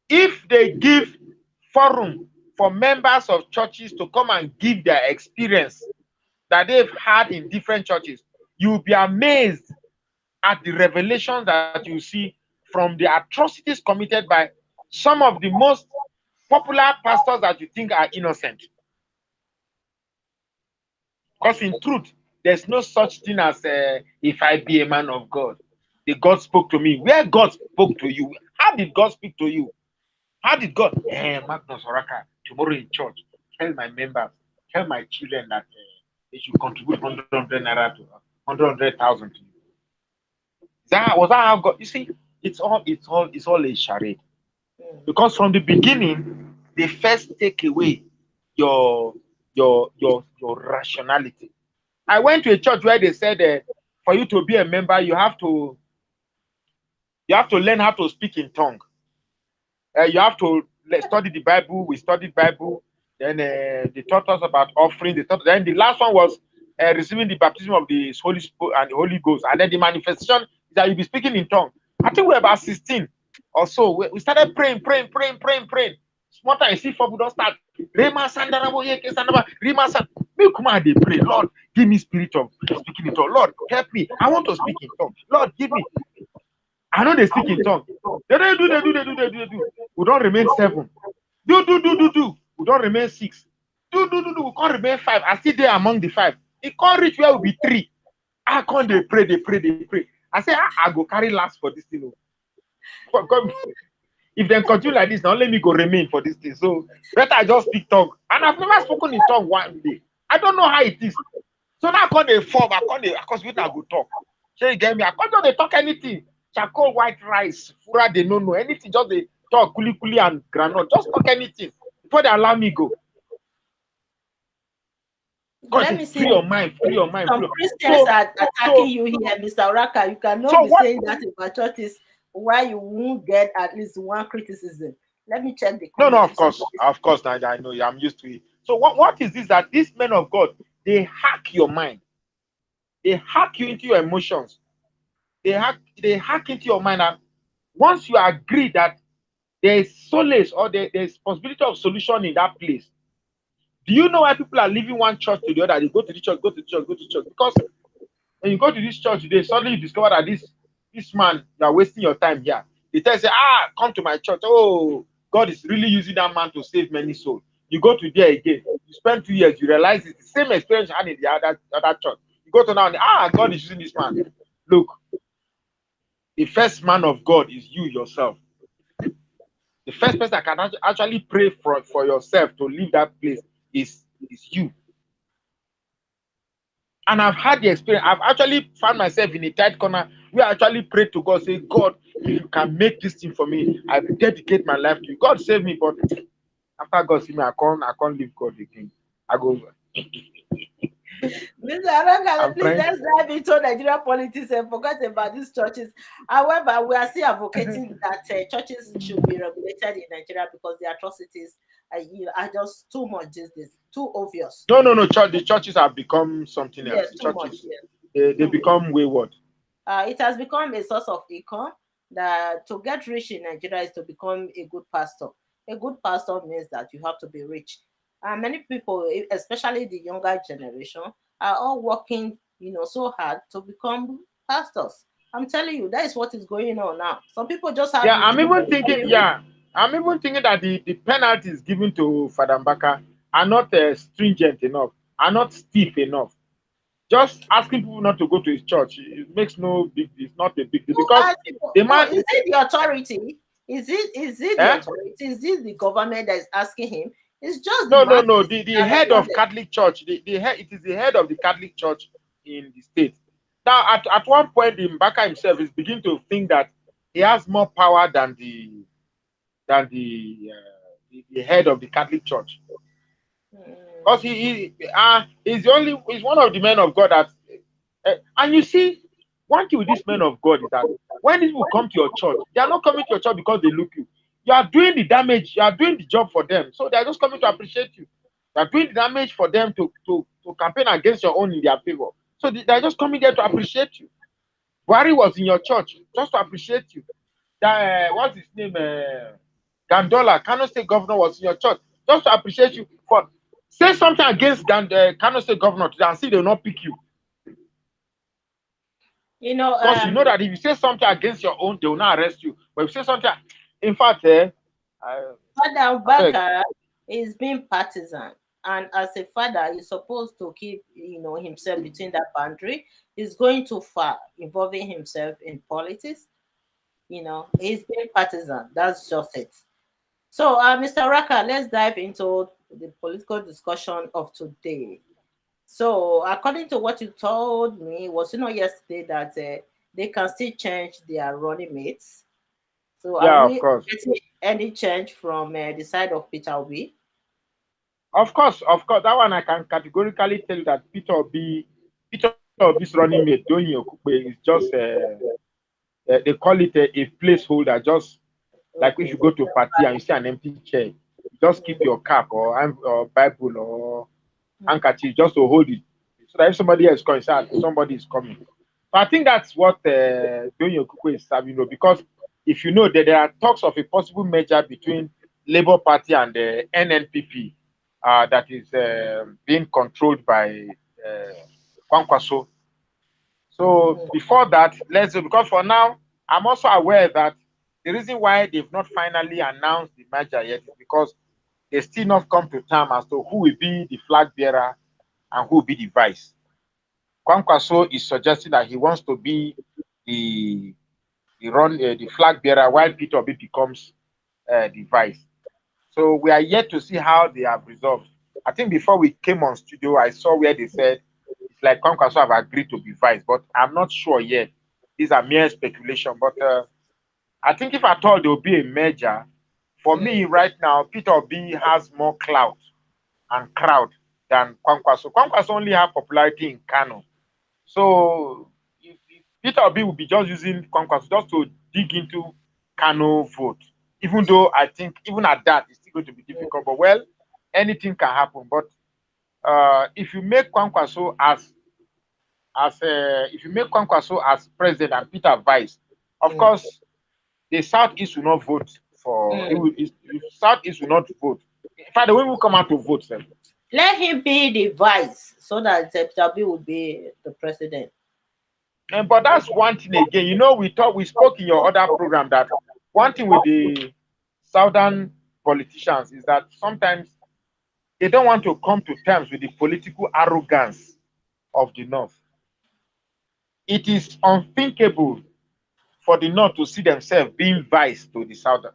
If they give forum for members of churches to come and give their experience that they've had in different churches, you'll be amazed at the revelations that you see from the atrocities committed by some of the most popular pastors that you think are innocent. Because in truth, there's no such thing as if I be a man of God, the God spoke to me. Where God spoke to you? How did God speak to you? How did God? Magnus Oraka, tomorrow in church, tell my members, tell my children that they should contribute 100 naira to 100,000 to you. Was that how God? You see, it's all a charade. Because from the beginning, they first take away your rationality. I went to a church where they said for you to be a member, you have to learn how to speak in tongue. You have to study the Bible. We studied Bible. Then they taught us about offering. Then the last one was receiving the baptism of the Holy Spirit and the Holy Ghost. And then the manifestation is that you'll be speaking in tongue. I think we were about 16 or so. We started praying. Small time, you see, people don't start. Rema Sandarabo, Rema San. Me come out, they pray. Lord, give me spirit of speaking in tongue. Lord, help me. I want to speak in tongue. Lord, give me. I know they speak in tongue. They do. We don't remain 7. Do. We don't remain 6. Do. We can't remain 5. I still there among the 5. It can't reach where we be 3. I can't they pray. I say, I go carry last for this thing. If they continue like this, now let me go remain for this thing. So better I just speak tongue. And I've never spoken in tongue one day. I don't know how it is. So now I can't they form. I go talk. So you get me? I can't they talk anything. Charcoal, white rice, fura, they don't know anything. Just they talk kuli and granite. Just talk anything before they allow me go. Let me see. Free your mind. Some Christians are attacking you here, Mr. Raka. You cannot be saying that about churches why you won't get at least one criticism. Let me check the comments. No, of course. I know. I'm used to it. So what is this that these men of God, they hack your mind. They hack you into your emotions. They hack into your mind, and once you agree that there is solace or there is possibility of solution in that place, do you know why people are leaving one church to the other? They go to the church, because when you go to this church today, suddenly you discover that this man, you are wasting your time here. They tell you, come to my church. Oh, God is really using that man to save many souls. You go to there again. You spend 2 years. You realize it's the same experience you had in the other church. You go to now, and, God is using this man. Look, the first man of God is you yourself. The first person that can actually pray for yourself to leave that place is you. And I've had the experience. I've actually found myself in a tight corner where I actually prayed to God, say, God, if you can make this thing for me, I dedicate my life to you. God save me, but after God see me, I can't leave God again. I go, Mr. Aranga, I'm please trying. let's dive into Nigerian politics and forget about these churches. However, we are still advocating that churches should be regulated in Nigeria because the atrocities are just too much these days, too obvious. No. The churches have become something else. Yes, The too much. churches, Yes, they too much. become wayward. It has become a source of income. That to get rich in Nigeria is to become a good pastor. A good pastor means that you have to be rich. And many people, especially the younger generation, are all working, so hard to become pastors. I'm telling you, that is what is going on now. Some people just have Yeah, the dream of becoming rich. I'm even thinking that the penalties given to Father Mbaka are not stringent enough, are not stiff enough. Just asking people not to go to his church, it makes no big deal. It's not a big deal Who because ask people? the No, man, is it the authority? Is it the eh? authority? Is it the government that is asking him? It's just the No. masses The that head of responded. Catholic Church, the head, it is the head of the Catholic Church in the state. Now, at one point, the Mbaka himself is beginning to think that he has more power than the head of the Catholic Church. Because Mm. he's one of the men of God that and you see, one thing with these men of God is that when these people come to your church, they are not coming to your church because they look you. You are doing the damage, you are doing the job for them. So they are just coming to appreciate you. You are doing the damage for them to campaign against your own in their favor. So they are just coming there to appreciate you. Buhari was in your church just to appreciate you. That what's his name? Gandola, Kano State Governor, was in your church just to appreciate you for say something against Kano State Governor today and see they will not pick you. You know, Because you know that if you say something against your own, they will not arrest you. But if you say something, in fact, I, Father I beg. Mbaka is being partisan, and as a father, he's supposed to keep, himself between that boundary. He's going too far, involving himself in politics. He's being partisan. That's just it. So, Mr. Raka, let's dive into the political discussion of today. So, according to what you told me, was yesterday that they can still change their running mates. So, are Yeah, of we course. getting any change from the side of Peter Obi? Of course. That one I can categorically tell you that Peter Obi's running mate, Doyin Okupe, is just they call it a placeholder. Just like if Okay. you go to a party and you see an empty chair, you just keep your cap or Bible or Mm, handkerchief just to hold it. So that if somebody else comes, somebody is coming. So I think that's what Doyin Okupe is serving, because if you know that there are talks of a possible merger between Labour Party and the NNPP that is being controlled by Kwankwaso. So mm, before that, let's do, because for now, I'm also aware that the reason why they've not finally announced the merger yet is because they still not come to terms as to who will be the flag bearer and who will be the vice. Kwankwaso is suggesting that he wants to be the the flag bearer while Peter Obi becomes the vice. So we are yet to see how they have resolved. I think before we came on studio, I saw where they said it's like Kwankwaso have agreed to be vice, but I'm not sure yet. These are mere speculation. But I think if at all there will be a merger, for me mm. right now, Peter Obi has more clout and crowd than Kwankwaso. Kwankwaso only have popularity in Kano. So if Peter Obi will be just using Kwankwaso just to dig into Kano vote, even though I think even at that it's still going to be difficult. But well, anything can happen. But if you make Kwankwaso if you make Kwankwaso as president and Peter vice, of Mm, course the Southeast will not vote for it. mm. Southeast will not vote. In fact, they will come out to vote. Sir. Let him be the vice so that Peter Obi will be the president. But that's one thing again. We spoke in your other program that one thing with the southern politicians is that sometimes they don't want to come to terms with the political arrogance of the north. It is unthinkable for the north to see themselves being vice to the south.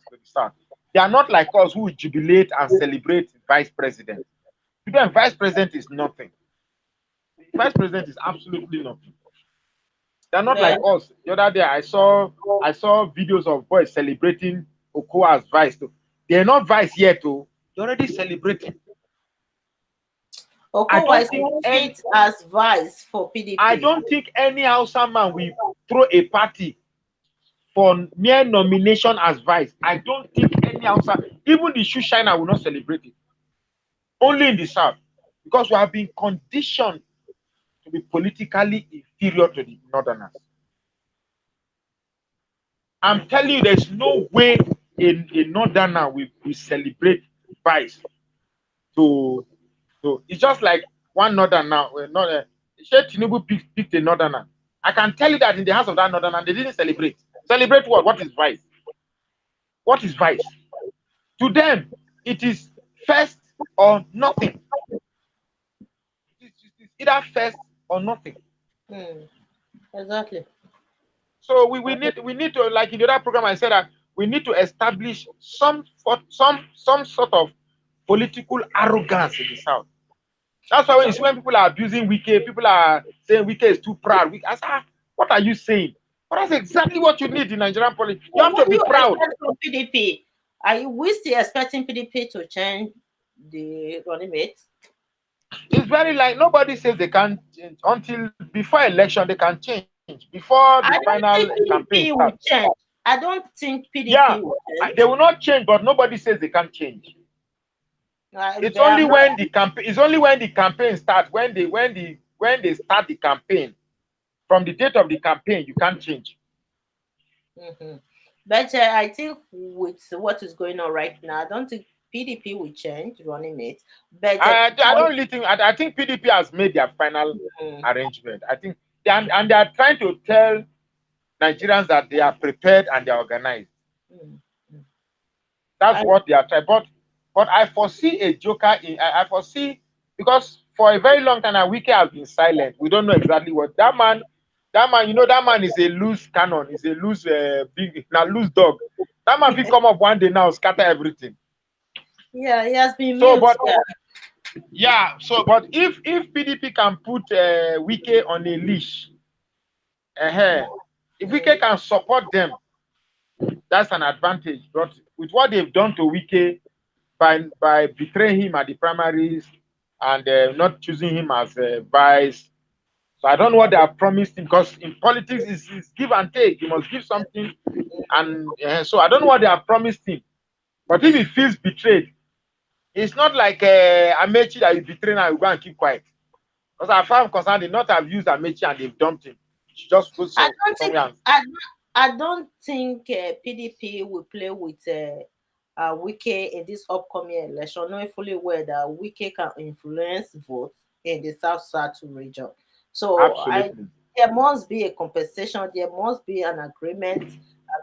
They are not like us who jubilate and celebrate vice president. To them, vice president is nothing. Vice president is absolutely nothing. They're not like Then, us. The other day, I saw videos of boys celebrating Okoa as vice. Too. They're not vice yet, too. They're already celebrating. I Okowa don't is think not any. fit as vice for I PDP. don't think any Hausa man will throw a party for mere nomination as vice. I don't think any Hausa, even the shoe shiner, will not celebrate it. Only in the south, because we have been conditioned to be politically inferior to the northerners. I'm telling you, there's no way a northerner will celebrate vice. To it's just like one northerner, not Tinubu picked a northerner. I can tell you that in the house of that northerner, they didn't celebrate. Celebrate what? What is vice? What is vice? To them, it is first or nothing. It's either first or nothing. Exactly. So we need to, like in the other program I said, that we need to establish some sort of political arrogance in the south. That's why when you see when people are abusing Wike, people are saying Wike is too proud. I say, what are you saying? But that's exactly what you need in Nigerian politics. You have What to do be you proud. expect from PDP? We still expecting PDP to change the running mates? It's very like nobody says they can't change until before election they can change. Before the I don't final think campaign PDP will starts. change. I don't think Yeah, PDP will they change. will not change, but nobody says they can't change. It's But only I'm not. when the campaign. It's only when the campaign starts. When they start the campaign. From the date of the campaign, you can't change. Mhm. But I think with what is going on right now, I don't think PDP will change running mates. But I don't really think. I think PDP has made their final mm, arrangement. I think and they are trying to tell Nigerians that they are prepared and they are organized. mm, mm. That's I, what they are trying. But I foresee a joker. I foresee, because for a very long time now, Wike has been silent. We don't know exactly what that man. That man, that man is a loose cannon. Is a loose loose dog. That man will come up one day now, scatter everything. yeah, he has been So, mute. but yeah. So, but if PDP can put Wike on a leash, if Wike can support them, that's an advantage. But with what they've done to Wike, by betraying him at the primaries and not choosing him as vice. So I don't know what they have promised him, because in politics it's give and take. You must give something, and so I don't know what they have promised him. But if he feels betrayed, it's not like Amechi that you betray now you go and keep quiet. Because as far as I'm concerned, they not have used Amechi and they've dumped him. She just goes I don't think somewhere. I don't think PDP will play with Wike in this upcoming election, knowing fully well that Wike can influence votes in the South region. So Absolutely. there must be a compensation. There must be an agreement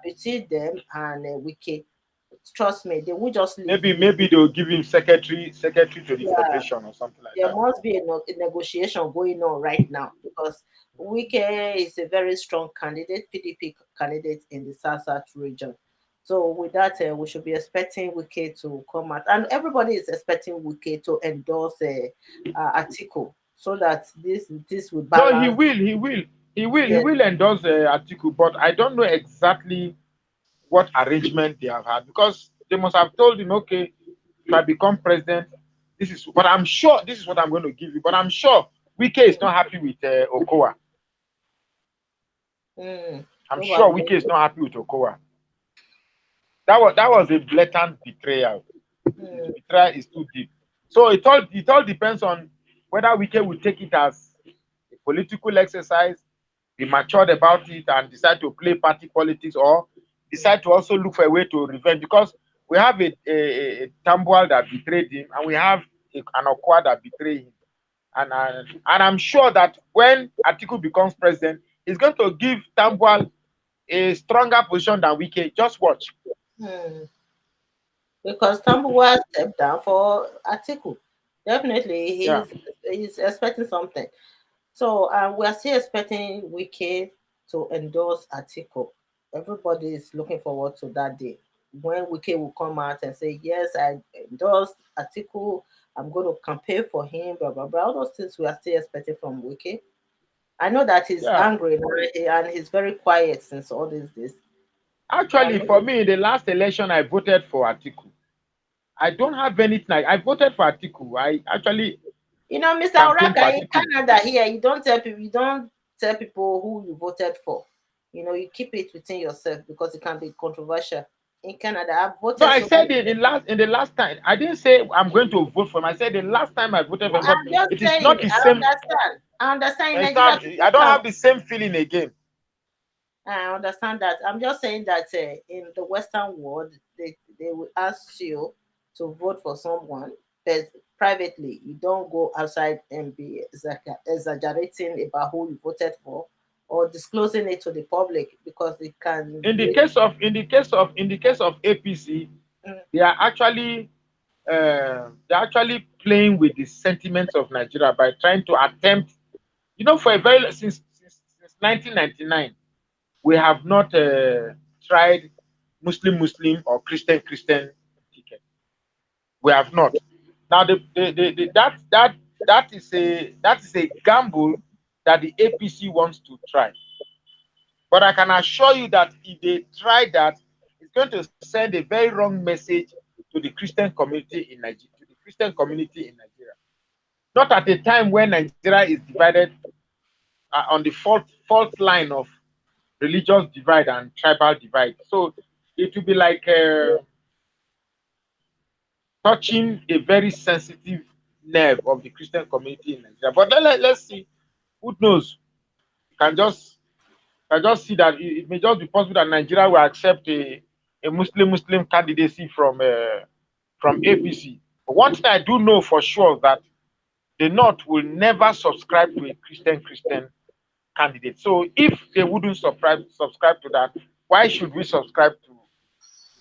between them and Wike. Trust me, they will just leave. Maybe they'll give him secretary to the Yeah, federation or something like there that. must be a negotiation going on right now because Wike is a very strong candidate, PDP candidate in the South region. So with that, we should be expecting Wike to come out, and everybody is expecting Wike to endorse article so that this will No, he balance. will, he will, he Yes. will endorse the article, but I don't know exactly what arrangement they have had, because they must have told him, okay, if I become president, this is. But I'm sure this is what I'm going to give you. But I'm sure Wike is not happy with Okowa. I'm sure Probably. Wike is not happy with Okowa. That was a blatant betrayal. His Mm, betrayal is too deep. So it all depends on whether Wike will take it as a political exercise, be matured about it, and decide to play party politics, or decide to also look for a way to revenge. Because we have a Tambuwal that betrayed him, and we have an Okwa that betrayed him. And I'm sure that when Atiku becomes president, he's going to give Tambuwal a stronger position than Wike. Just watch. mm. Because Tambuwa stepped down for article. Definitely, Yeah. he's expecting something. So we are still expecting Wike to endorse article. Everybody is looking forward to that day. when Wike will come out and say, yes, I endorsed Atiku, I'm going to campaign for him, blah, blah, blah. All those things we are still expecting from Wike. I know that he's Yeah. angry and he's very quiet since all this. But Actually, for me, in the last election, I voted for Atiku. I don't have anything. I voted for Atiku. I actually Mr. campaigned for Oraka, in Atiku. Canada here, you don't tell people who you voted for. You keep it within yourself because it can be controversial. In Canada, I've No, voted I so many. said it in the last time. I didn't say I'm going to vote for him. I said the last time I voted for him, but I'm just it is saying, not the I same. understand. I understand in It's Nigeria, not. people I don't can. have the same feeling again. I understand that. I'm just saying that in the Western world, they will ask you to vote for someone, but privately, you don't go outside and be exaggerating about who you voted for or disclosing it to the public because it can In the be. case of APC, Mm. they're actually playing with the sentiments of Nigeria by trying to attempt. For a very since 1999, we have not tried Muslim or Christian ticket. We have not. Now that is a gamble that the APC wants to try. But I can assure you that if they try that, it's going to send a very wrong message to the Christian community in Nigeria. Not at a time when Nigeria is divided on the fault line of religious divide and tribal divide. So it will be like touching a very sensitive nerve of the Christian community in Nigeria. But let's see. Who knows? You can just see that it may just be possible that Nigeria will accept a Muslim candidacy from APC. But one thing I do know for sure is that the North will never subscribe to a Christian candidate. So if they wouldn't subscribe to that, why should we subscribe to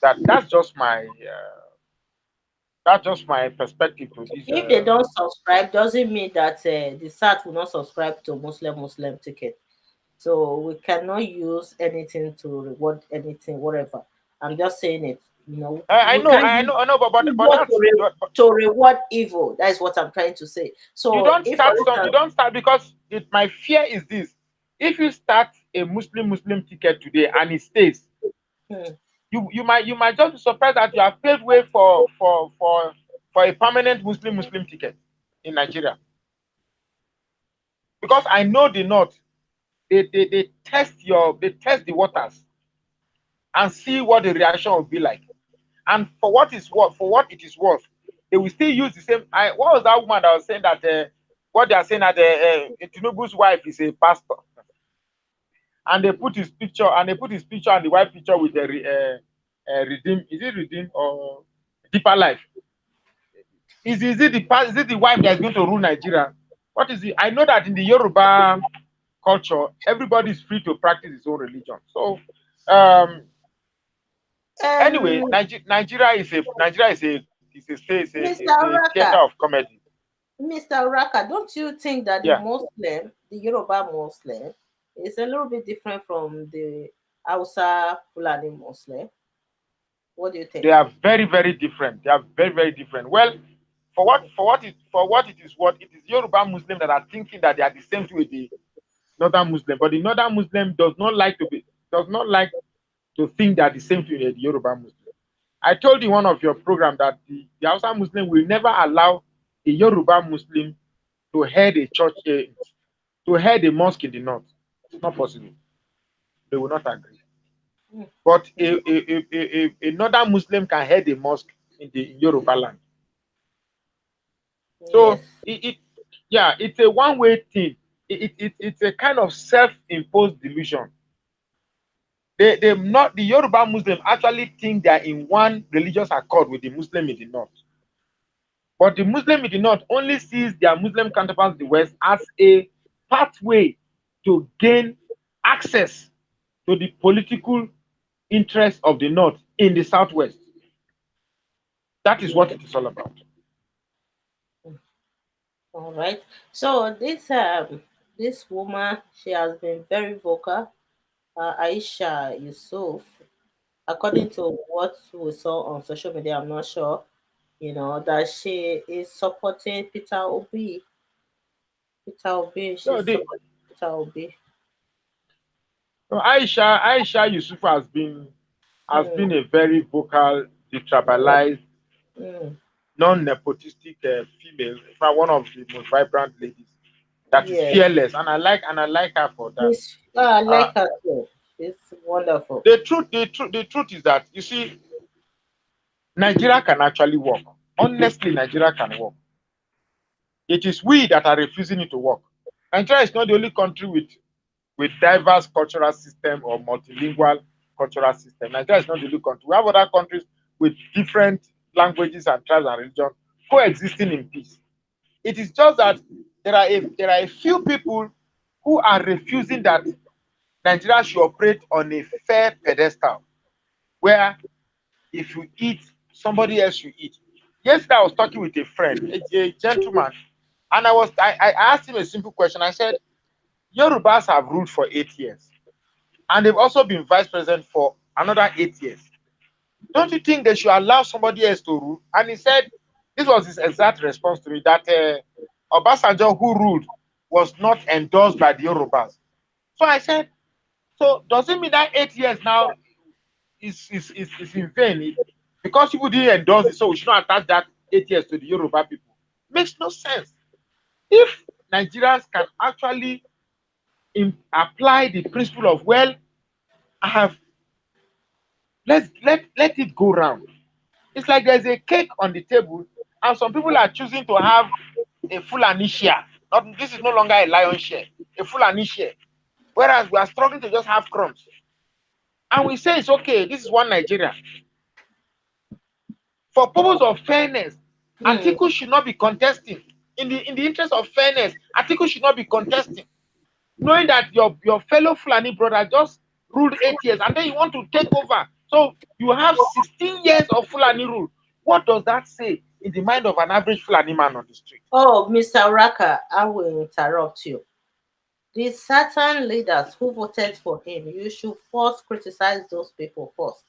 that? That's just my perspective to this. If they don't subscribe, doesn't mean that the SAT will not subscribe to Muslim ticket. So we cannot use anything to reward anything, whatever. I'm just saying it. I We know, can't I use know, I know, but evil that's but to reward evil. That is what I'm trying to say. you So don't if, for start some. You instance, don't start because my fear is this: if you start a Muslim ticket today and it stays, hmm, you might just be surprised that you have paved way for a permanent Muslim ticket in Nigeria. Because I know the North, they test the waters and see what the reaction will be like. And for what it is worth, they will still use the same. What was that woman that was saying that what they are saying that Tinubu's wife is a pastor, and they put his picture and the wife picture with the redeem. Is it redeem or deeper life? Is it the wife that is going to rule Nigeria? What is it? I know that in the Yoruba culture, everybody is free to practice his own religion. So, um, anyway, um, Nigeria is a Mr. theater Raka, of comedy. don't you think that Yeah, the Yoruba Muslim, is a little bit different from the Hausa Fulani Muslim? What do you they think? are very very different. They are very very different. Well, for what it is Yoruba Muslim that are thinking that they are the same with the Northern Muslim, but the Northern Muslim does not like to think they are the same thing with the Yoruba Muslim. I told you one of your program that the Hausa Muslim will never allow a Yoruba Muslim to head a church, to head a mosque in the north. It's not possible. They will not agree. Mm, But mm, a northern Muslim can head a mosque in Yoruba land. yes. So yeah, it's a one-way thing. It's a kind of self-imposed delusion. They not the Yoruba Muslim actually think they are in one religious accord with the Muslim in the north. But the Muslim in the north only sees their Muslim counterparts in the west as a pathway to gain access to the political interests of the north in the southwest. That is what Yes. it is all about. All right. So this woman, she has been very vocal. Ayisha Yusuf. according to what we saw on social media, I'm not sure, that she is supporting Peter Obi. Peter Obi, So she's the supporting Peter Obi. so Aisha Yusuf has been Mm, a very vocal, mm, detribalized, mm. non-nepotistic female. In fact, one of the most vibrant ladies that is Yes. fearless, and I like her for that. I Uh, like her too. It's wonderful. the truth is that, you see, Nigeria can actually work. Honestly, Nigeria can work. It is we that are refusing it to work. Nigeria is not the only country with diverse cultural system or multilingual cultural system. Nigeria is not the only country. We have other countries with different languages and tribes and religions coexisting in peace. It is just that there are a few people who are refusing that Nigeria should operate on a fair pedestal where if you eat, somebody else should eat. Yesterday, I was talking with a friend, a gentleman, and I asked him a simple question. I said, Yorubas have ruled for 8 years, and they've also been vice president for another 8 years. Don't you think they should allow somebody else to rule? And he said, this was his exact response to me, that Obasanjo, who ruled, was not endorsed by the Yorubas. So I said, so does it mean that 8 years now is in vain? Because people didn't endorse it, so we should not attach that 8 years to the Yoruba people. Makes no sense. If Nigerians can actually apply the principle of, well, I have, let it go round. It's like there's a cake on the table, and some people are choosing to have a Fulani share. Not, this is no longer a lion share, a Fulani share. Whereas we are struggling to just have crumbs. And we say it's okay, this is one Nigeria. For purpose of fairness, Mm. Atiku should not be contesting. In the interest of fairness, Atiku should not be contesting. Knowing that your fellow Fulani brother just ruled 8 years and then you want to take over. So you have 16 years of Fulani rule. What does that say in the mind of an average Fulani man on the street? Oh, Mr. Raka, I will interrupt you. The certain leaders who voted for him, you should first criticize those people first.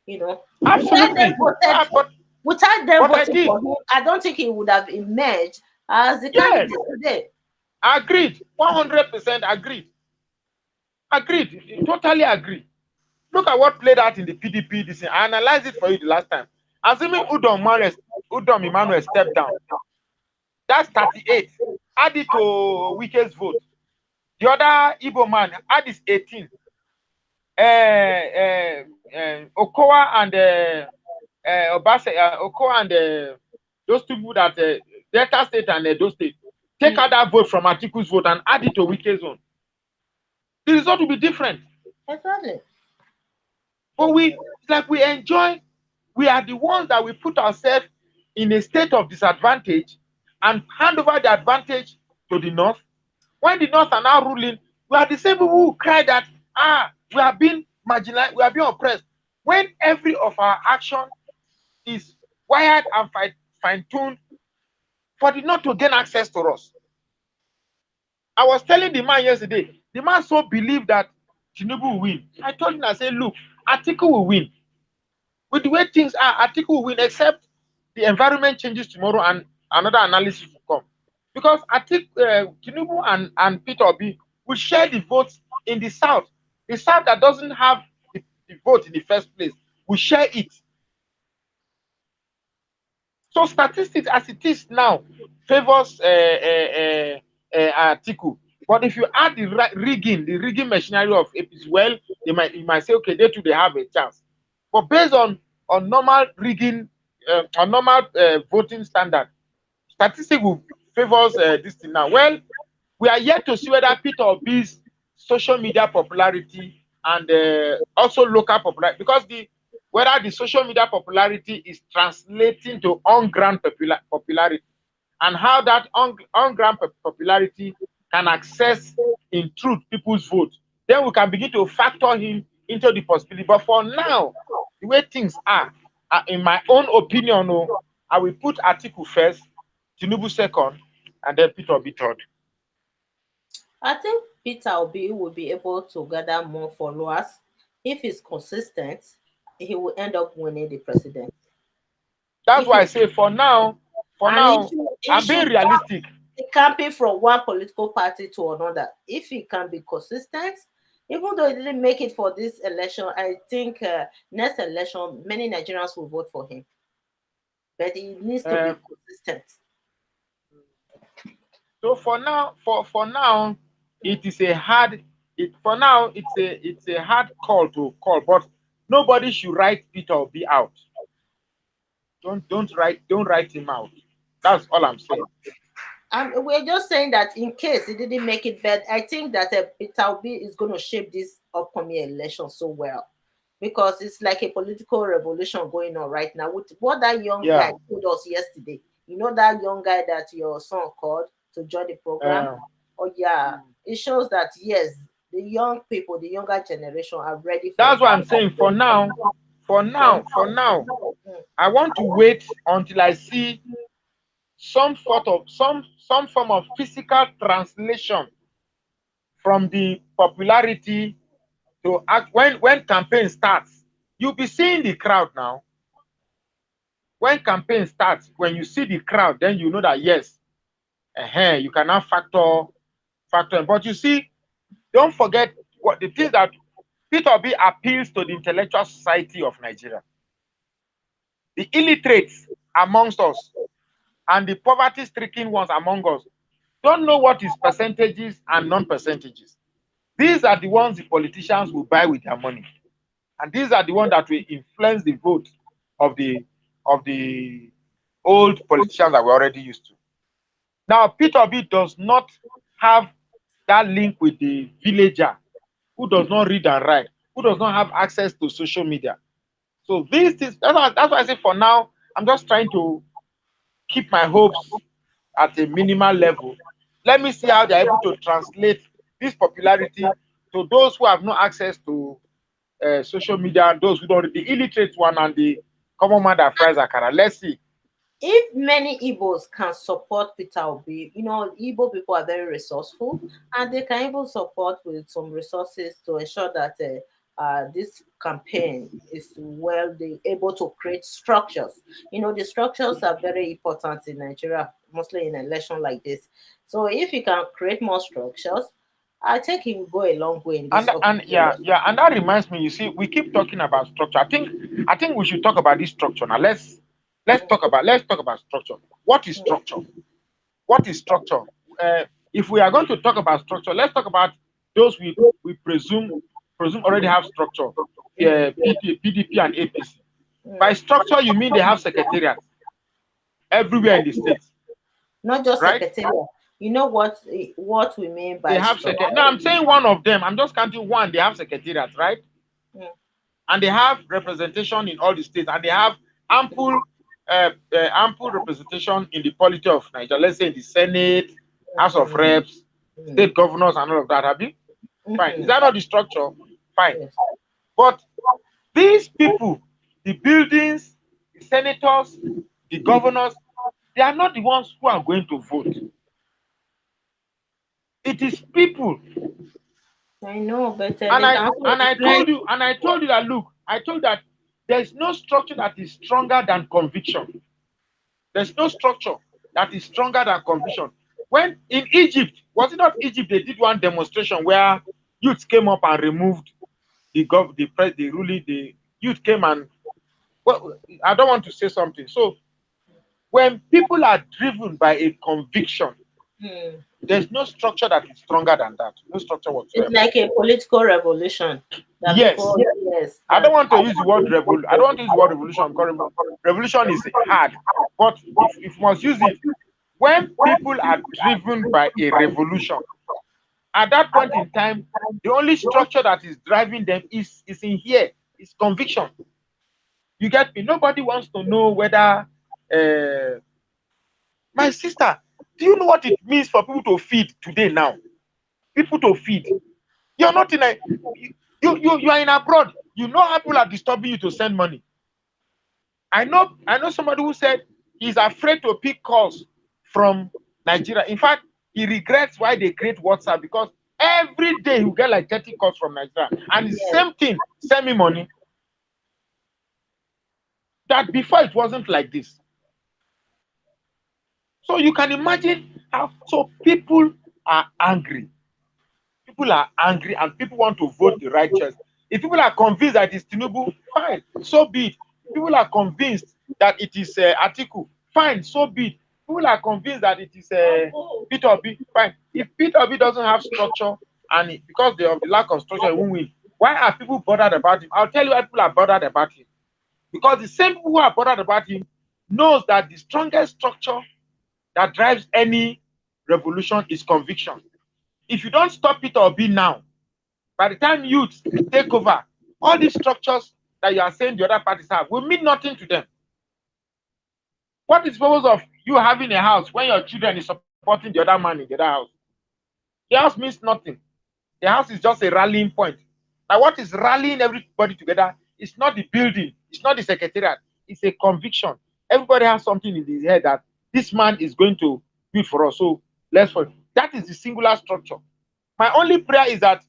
You know, without them Absolutely. voted for, But without them but I voting did. for him, I don't think he would have emerged as the Yes. candidate today. Agreed. 100% agreed. Agreed. Totally agree. Look at what played out in the PDP. This thing. I analyzed it for you the last time. Assuming Udom Emmanuel stepped down, that's 38. Add it to Wike's vote. The other Igbo man, add is 18. Okowa and Okowa and those two people that Delta State and those states, take out Mm, that vote from Atiku's vote and add it to Wike's own. The result will be different. exactly. But it's like we enjoy, we are the ones that we put ourselves in a state of disadvantage and hand over the advantage to the North. When the North are now ruling, we are the same people who cry that, we are being marginalized, we are being oppressed. When every of our action is wired and fine-tuned for the North to gain access to us. I was telling the man yesterday, the man so believed that Tinubu will win. I told him, I said, look, Atiku will win. With the way things are, Atiku will win, except the environment changes tomorrow and another analysis will come. Because Tinubu and Peter Obi will share the votes in the South. The South that doesn't have the vote in the first place will share it. So statistics as it is now favors Atiku. But if you add the rigging machinery of APC, well, you might say, okay, they too they have a chance. But based on normal rigging, on normal voting standard, statistics will favors this thing now. Well, we are yet to see whether Peter Obi's social media popularity and also local popularity, because whether the social media popularity is translating to on-ground popularity, and how that on-ground popularity can access in truth people's vote. Then we can begin to factor him into the possibility. But for now, the way things are, in my own opinion, I will put Atiku first, Tinubu second, and then Peter Obi third. I think Peter Obi will be able to gather more followers if he's consistent he will end up winning the presidency. That's If why he, I say for now, and I'm being realistic. camping from one political party to another. If he can be consistent, even though he didn't make it for this election, I think next election many Nigerians will vote for him. But he needs to Uh, be consistent. so for now, it is a hard. It for now it's a hard call to call, but nobody should write Peter Obi out. Don't write him out. That's all I'm saying. We're just saying that in case he didn't make it, but I think that Peter Obi is going to shape this upcoming election so well, because it's like a political revolution going on right now. With what that young guy Yeah. told us yesterday, you know, that young guy that your son called to join the program. Uh, Oh yeah, it shows that yes, the young people, the younger generation are ready for that's what that. I'm saying. For For now, now, mm, I want to wait until I see some form of physical translation from the popularity to act when campaign starts. You'll be seeing the crowd now. When campaign starts, when you see the crowd, then you know that yes, you can now factor in. But you see, don't forget what the things that Peter B appeals to the intellectual society of Nigeria. The illiterates amongst us and the poverty-stricken ones among us don't know what is percentages and non-percentages. These are the ones the politicians will buy with their money. And these are the ones that will influence the vote of the old politicians that we're already used to. Now, Peter B does not have that link with the villager who does not read and write, who does not have access to social media. So these things, that's why I say for now, I'm just trying to keep my hopes at a minimal level. Let me see how they're able to translate this popularity to those who have no access to social media, and those who don't read, the illiterate one and the common man that fries akara. Let's see. if many Igbos can support Peter Obi, you know, Igbo people are very resourceful, and they can even support with some resources to ensure that this campaign is well they able to create structures. You know, the structures are very important in Nigeria, mostly in an election like this. So if you can create more structures, I think it will go a long way in this And upcoming yeah, election. yeah, and that reminds me. You see, we keep talking about structure. I think we should talk about this structure now. Let's talk about structure. What is structure? What is structure? If we are going to talk about structure, let's talk about those we presume already have structure. PDP and APC. By Mm. structure, you mean they have secretariats everywhere in the states, Not just right? secretariat. You know what we mean They by have structure. secret. Now I'm saying one of them. I'm just counting one. They have secretariats, right? Mm. And they have representation in all the states, and they have ample ample representation in the polity of Nigeria. Let's say in the Senate, House of Mm. Reps, Mm. state governors, and all of that. Have you? Fine. Is Mhm. that not the structure? Fine. Yes. But these people, the buildings, the senators, the governors, they are not the ones who are going to vote. It is people. I know, but And they I can also and I influence. told you, and I told you that look, I told that there's no structure that is stronger than conviction. There's no structure that is stronger than conviction. When in Egypt, was it not Egypt? They did one demonstration where youth came up and removed the ruling. The youth came and well, I don't want to say something. So when people are driven by a conviction, Hmm. there's no structure that is stronger than that. No structure It's whatsoever. like a political revolution that Yes, people, yes, I don't that want to use the word I don't want to use the word revolution because revolution is hard. But if you must use it, when people are driven by a revolution, at that point in time, the only structure that is driving them is in here. It's conviction. You get me? Nobody wants to know whether my sister, do you know what it means for people to feed today now? People to feed. You're not in a you are in abroad. You know how people are disturbing you to send money. I know somebody who said he's afraid to pick calls from Nigeria. In fact, he regrets why they create WhatsApp because every day he'll get like 30 calls from Nigeria. And it's the yes, same thing, send me money. that before it wasn't like this. So you can imagine how, so people are angry. People are angry and people want to vote the right choice. If people are convinced that it's Tinubu, fine, so be it. If people are convinced that it is Atiku, fine, so be it. People are convinced that it is Peter Obi, fine. If Peter Obi doesn't have structure and because of the lack of structure, he won't win. Why are people bothered about him? I'll tell you why people are bothered about him. Because the same people who are bothered about him knows that the strongest structure that drives any revolution is conviction. If you don't stop Peter Obi now, by the time youth take over, all these structures that you are saying the other parties have will mean nothing to them. What is the purpose of you having a house when your children is supporting the other man in the other house? The house means nothing. The house is just a rallying point. Now, what is rallying everybody together is not the building, it's not the secretariat, it's a conviction. Everybody has something in his head that this man is going to do it for us. So let's for that is the singular structure. My only prayer is that,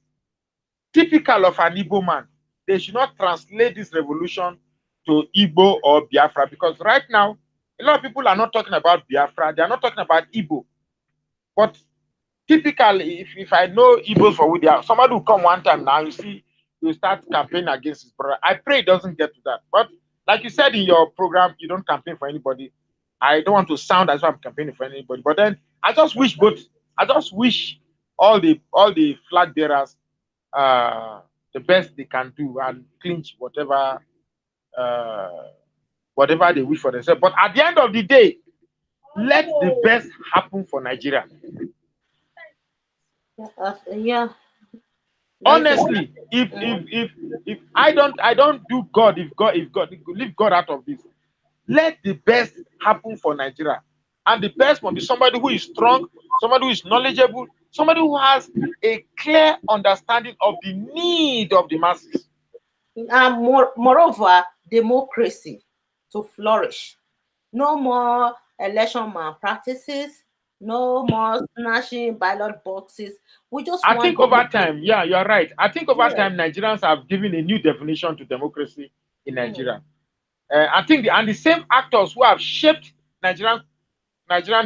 typical of an Igbo man, they should not translate this revolution to Igbo or Biafra, because right now a lot of people are not talking about Biafra, they are not talking about Igbo. But typically, if I know Igbos for who they are, somebody will come one time now, you see, you start campaigning against his brother. I pray it doesn't get to that. But like you said in your program, you don't campaign for anybody. I don't want to sound as if I'm campaigning for anybody. But then I just wish all the flag bearers the best they can do and clinch uh, whatever they wish for themselves. But at the end of the day, let the best happen for Nigeria. Yeah. Honestly, if I don't do God, if God leave God out of this, let the best happen for Nigeria. And the best must be somebody who is strong, somebody who is knowledgeable, somebody who has a clear understanding of the need of the masses. And moreover, democracy to flourish. No more election malpractices, no more snatching ballot boxes. We just I want think over democracy. time, yeah, you're right. I think over Yeah. time, Nigerians have given a new definition to democracy in Mm. Nigeria. I think the same actors who have shaped Nigerian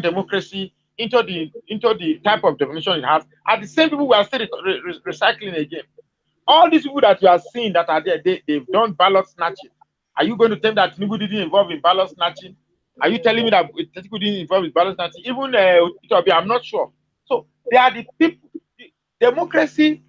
democracy into the type of definition it has are the same people who are still recycling again. All these people that you are seeing that are there, they've done ballot snatching. Are you going to tell me that Tinubu didn't involve in ballot snatching? Are you telling me that Tinubu didn't involve in ballot snatching? Even I'm not sure. So they are the people. The democracy,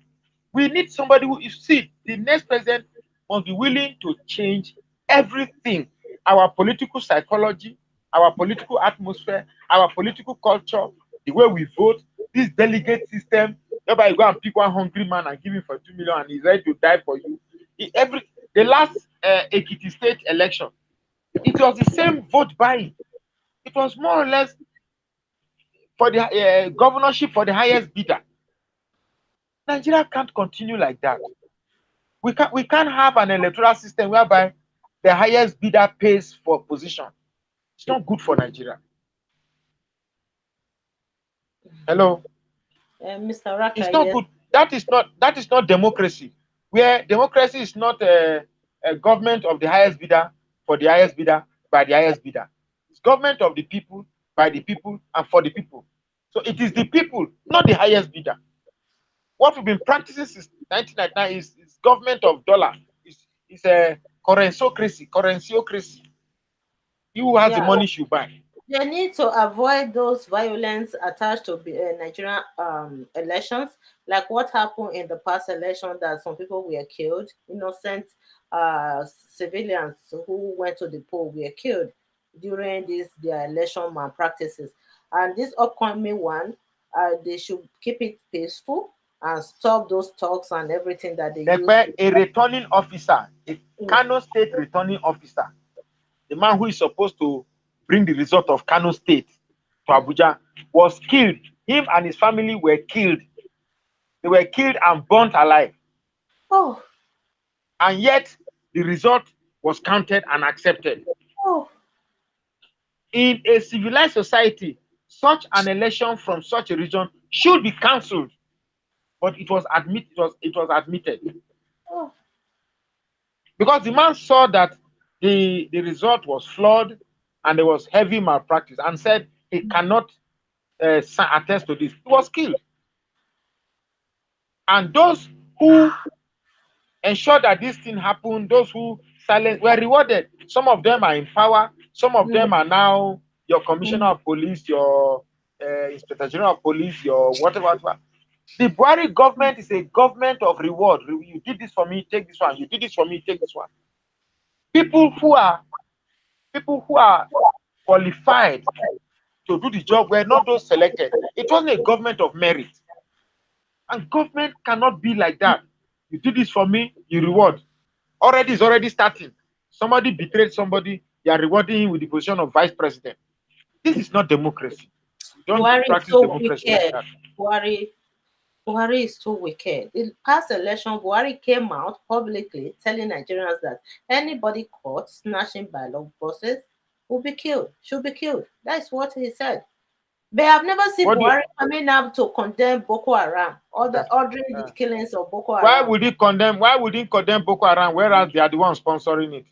we need somebody who, you see, the next president must be willing to change everything. Our political psychology, our political atmosphere, our political culture, the way we vote, this delegate system, whereby you go and pick one hungry man and give him for 2 million and he's ready to die for you. The last Ekiti state election, it was the same vote buying. It was more or less for the governorship for the highest bidder. Nigeria can't continue like that. We can't have an electoral system whereby the highest bidder pays for position. It's not good for Nigeria. Hello, Mr. Raka, it's not yes. good. That is not democracy. Where democracy is not a government of the highest bidder for the highest bidder by the highest bidder. It's government of the people by the people and for the people. So it is the people, not the highest bidder. What we've been practicing since 1999 is government of dollar. It's a currencyocracy. He who has the Yeah. money should buy. They need to avoid those violence attached to Nigerian elections, like what happened in the past election that some people were killed, innocent civilians who went to the poll were killed during their election malpractices. And this upcoming one, they should keep it peaceful and stop those talks and everything that they used Like to. a returning officer, a Mm. Kano State returning officer, the man who is supposed to bring the result of Kano State to Abuja, was killed. Him and his family were killed. They were killed and burnt alive. Oh, And yet, the result was counted and accepted. oh, In a civilized society, such an election from such a region should be cancelled. But it was admitted. oh. Because the man saw that The result was flawed, and there was heavy malpractice, and said he cannot attest to this. He was killed. And those who ensured that this thing happened, those who silent were rewarded. Some of them are in power. Some of them are now your commissioner of police, your inspector general of police, your whatever. The Buhari government is a government of reward. You did this for me, take this one. You did this for me, take this one. People who are qualified to do the job were not those selected. It wasn't a government of merit. And government cannot be like that. You did this for me, you reward. Already is already starting. Somebody betrayed somebody, you are rewarding him with the position of vice president. This is not democracy. You don't Buhari is practice so democracy like wicked. that. Buhari is too wicked. In past election, Buhari came out publicly telling Nigerians that anybody caught snatching ballot boxes will be killed, should be killed. That's what he said. But I've never seen What do you- Buhari coming up to condemn Boko Haram or the ordering the killings of Boko Haram. Why would he condemn Boko Haram, whereas they are the ones sponsoring it?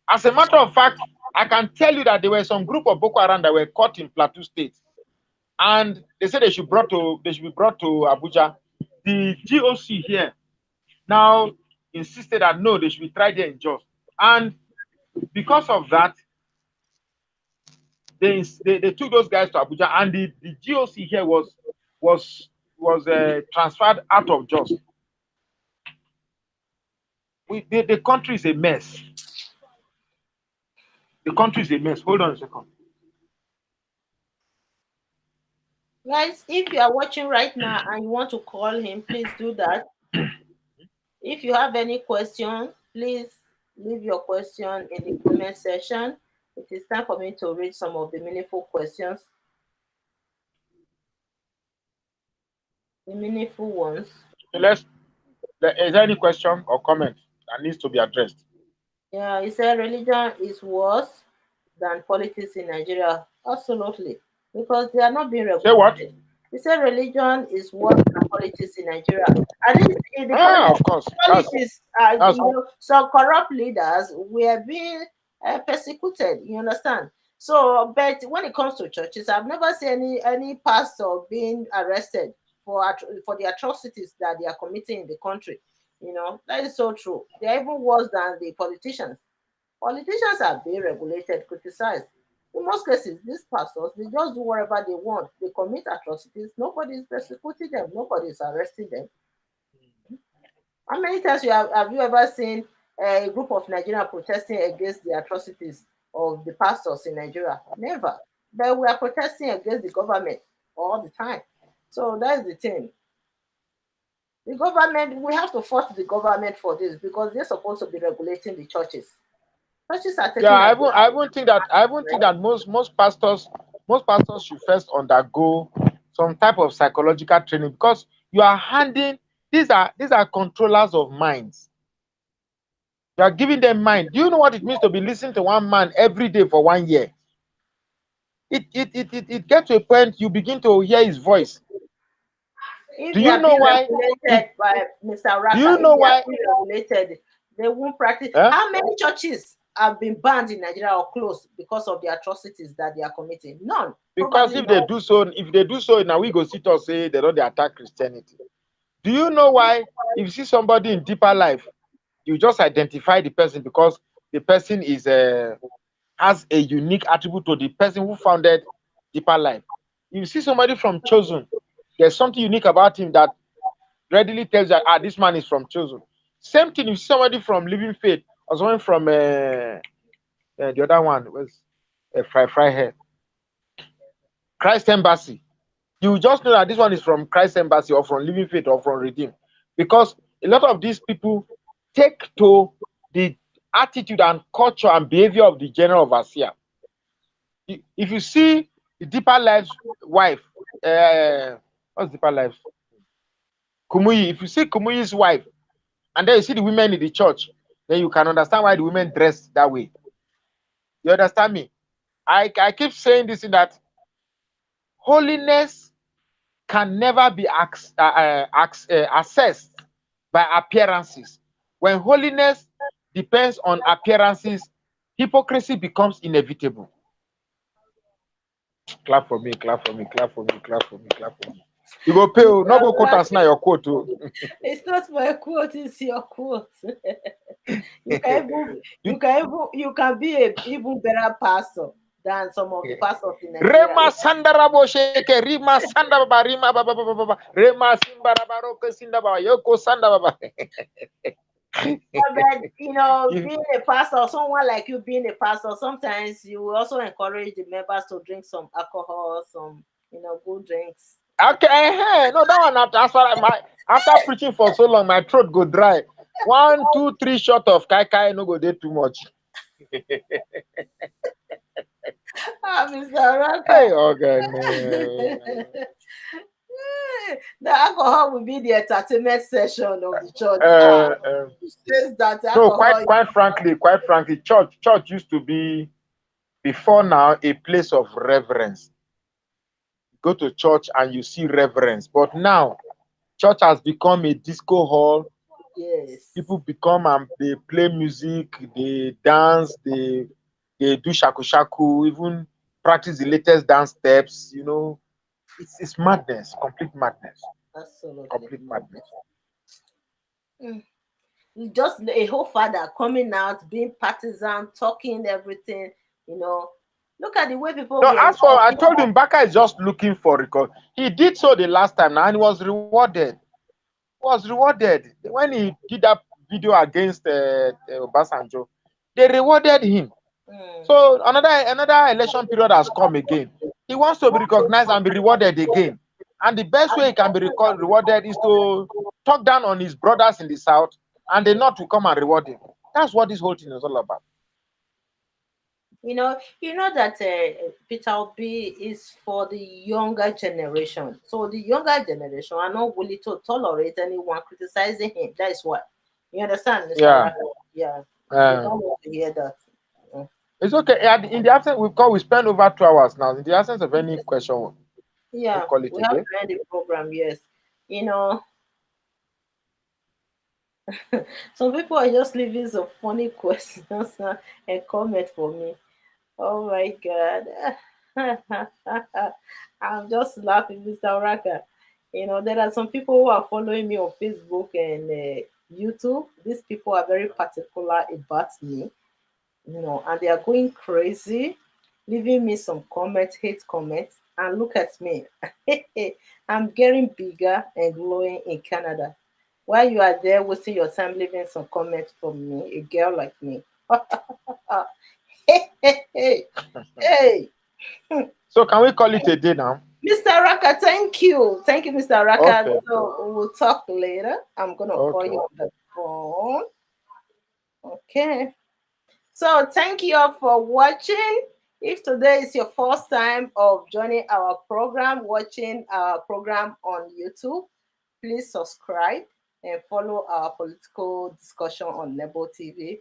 As a matter of fact, I can tell you that there were some group of Boko Haram that were caught in Plateau State, and they said they should be brought to Abuja. The GOC here now insisted that no, they should be tried there in Jos, and because of that, they took those guys to Abuja, and the GOC here was transferred out of Jos. The country is a mess. The country is a mess. Hold on a second. Guys, if you are watching right now and you want to call him, please do that. If you have any question, please leave your question in the comment section. It is time for me to read some of the meaningful questions. The meaningful ones. Is there any question or comment that needs to be addressed? Yeah, he said religion is worse than politics in Nigeria. Absolutely. Because they are not being regulated. Say what? He said religion is worse than politics in Nigeria. At least in the of course. politics, some corrupt leaders were being persecuted. You understand? So, but when it comes to churches, I've never seen any pastor being arrested for the atrocities that they are committing in the country. You know, that is so true. They're even worse than the politicians. Politicians are being regulated, criticized. In most cases, these pastors, they just do whatever they want. They commit atrocities. Nobody is persecuting them. Nobody is arresting them. How many times have you ever seen a group of Nigerians protesting against the atrocities of the pastors in Nigeria? Never. But we are protesting against the government all the time. So that is the thing. The government, we have to force the government for this because they're supposed to be regulating the churches. Churches are taking. Yeah, I won't think that most pastors should first undergo some type of psychological training, because you are handing these are controllers of minds. You are giving them mind. Do you know what it means to be listening to one man every day for 1 year? It gets to a point you begin to hear his voice. Do you know why? By Mr. Raka, do you know why? Regulated, they won't practice. How many churches have been banned in Nigeria or closed because of the atrocities that they are committing? None. Because if they do so, now we go sit or say they don't attack Christianity. Do you know why? If you see somebody in Deeper Life, you just identify the person because the person is has a unique attribute to the person who founded Deeper Life. If you see somebody from Chosen, there's something unique about him that readily tells you, this man is from Chosen. Same thing, if you see somebody from Living Faith or someone from the other one was Fry Hair, Christ Embassy. You just know that this one is from Christ Embassy or from Living Faith or from Redeem, because a lot of these people take to the attitude and culture and behavior of the general overseer. If you see the Deeper Life's wife, what's Deeper Life's? Kumuyi. If you see Kumuyi's wife, and then you see the women in the church, then you can understand why the women dress that way. You understand me? I keep saying this in that holiness can never be assessed by appearances. When holiness depends on appearances, hypocrisy becomes inevitable. Clap for me, clap for me, clap for me, clap for me, clap for me. You go pay, no go quote us now your quote. It's not my quote, it's your quote. You can even, you can be a even better pastor than some of the pastors in Nigeria. Rema sandarabo sheke, rima sandaba, rima baba baba, rema simbaraba roke sindaba, yoko sandaba. But being a pastor, someone like you being a pastor, sometimes you will also encourage the members to drink some alcohol, some good drinks. Okay, no, that one after preaching for so long, my throat go dry. 1, 2, 3 shot of kai no go dey too much. Mr. Raka. Hey, okay. The alcohol will be the entertainment session of the church. Says that No, alcohol. quite frankly, church used to be before now a place of reverence. Go to church and you see reverence, but now church has become a disco hall. Yes. People become and they play music, they dance, they do shaku shaku, even practice the latest dance steps. It's madness, complete madness. Absolutely. Complete madness. Just a whole father coming out, being partisan, talking everything, Look at the way people. No, as for I told him, Mbaka is just looking for record. He did so the last time now, and he was rewarded. When he did that video against Obasanjo. They rewarded him. So another election period has come again. He wants to be recognized and be rewarded again. And the best way he can be rewarded is to talk down on his brothers in the south, and they not to come and reward him. That's what this whole thing is all about. You know that Peter Obi is for the younger generation. So the younger generation are not willing to tolerate anyone criticizing him. That is why. You understand, Mr. Yeah. Raka? Yeah. They don't want to hear that. It's okay. In the absence, we spend over 2 hours now. In the absence of any question, yeah, we'll call it we have a day. to end the program. Yes. Some people are just leaving some funny questions and comment for me. Oh my God. I'm just laughing, Mr. Raka. There are some people who are following me on Facebook and YouTube. These people are very particular about me, and they are going crazy, leaving me some comments, hate comments. And look at me. I'm getting bigger and glowing in Canada. While you are there wasting your time leaving some comments for me, a girl like me. Hey. So can we call it a day now? Mr. Raka, thank you. Thank you, Mr. Raka. Okay. So we'll talk later. I'm going to call you on the phone. Okay. So thank you all for watching. If today is your first time of joining our program, watching our program on YouTube, please subscribe and follow our political discussion on Nebo TV.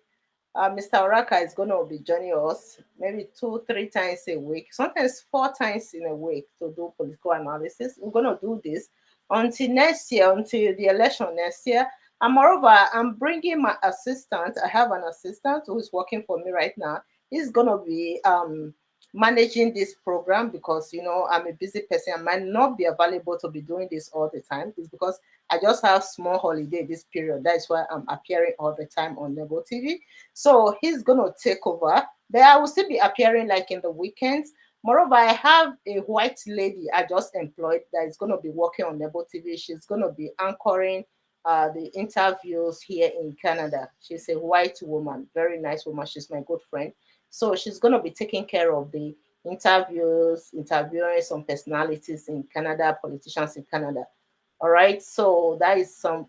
Mr. Oraka is going to be joining us maybe 2-3 times a week, sometimes 4 times in a week to do political analysis. We're going to do this until next year, until the election next year. And moreover, I'm bringing my assistant. I have an assistant who's working for me right now. He's going to be managing this program because, I'm a busy person. I might not be available to be doing this all the time. It's because I just have small holiday this period. That's why I'm appearing all the time on Nebo TV. So he's going to take over. But I will still be appearing like in the weekends. Moreover, I have a white lady I just employed that is going to be working on Nebo TV. She's going to be anchoring the interviews here in Canada. She's a white woman, very nice woman. She's my good friend. So she's going to be taking care of the interviews, interviewing some personalities in Canada, politicians in Canada. All right, so that is some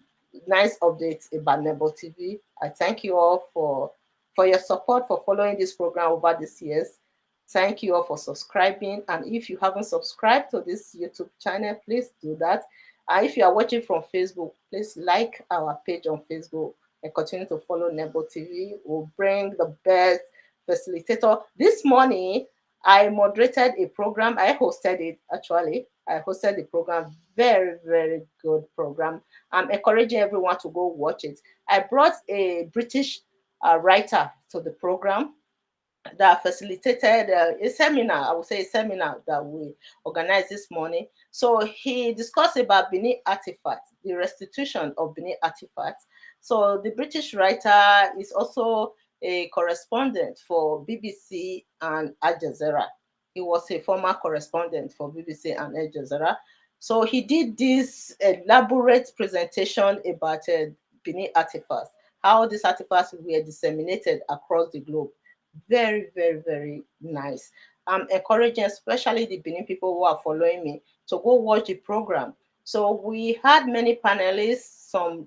nice updates about Nebo TV. I thank you all for your support, for following this program over these years. Thank you all for subscribing. And if you haven't subscribed to this YouTube channel, please do that. If you are watching from Facebook, please like our page on Facebook and continue to follow Nebo TV. We'll bring the best facilitator. This morning, I moderated a program. I hosted it, actually. I hosted the program. Very, very good program. I'm encouraging everyone to go watch it. I brought a British writer to the program. that facilitated a seminar, I would say a seminar that we organized this morning. So he discussed about Benin artifacts, the restitution of Benin artifacts. So the British writer is also a correspondent for BBC and Al Jazeera. He was a former correspondent for BBC and Al Jazeera. So he did this elaborate presentation about Benin artifacts, how these artifacts were disseminated across the globe. Very, very, very nice. I'm encouraging, especially the Benin people who are following me, to go watch the program. So we had many panelists, some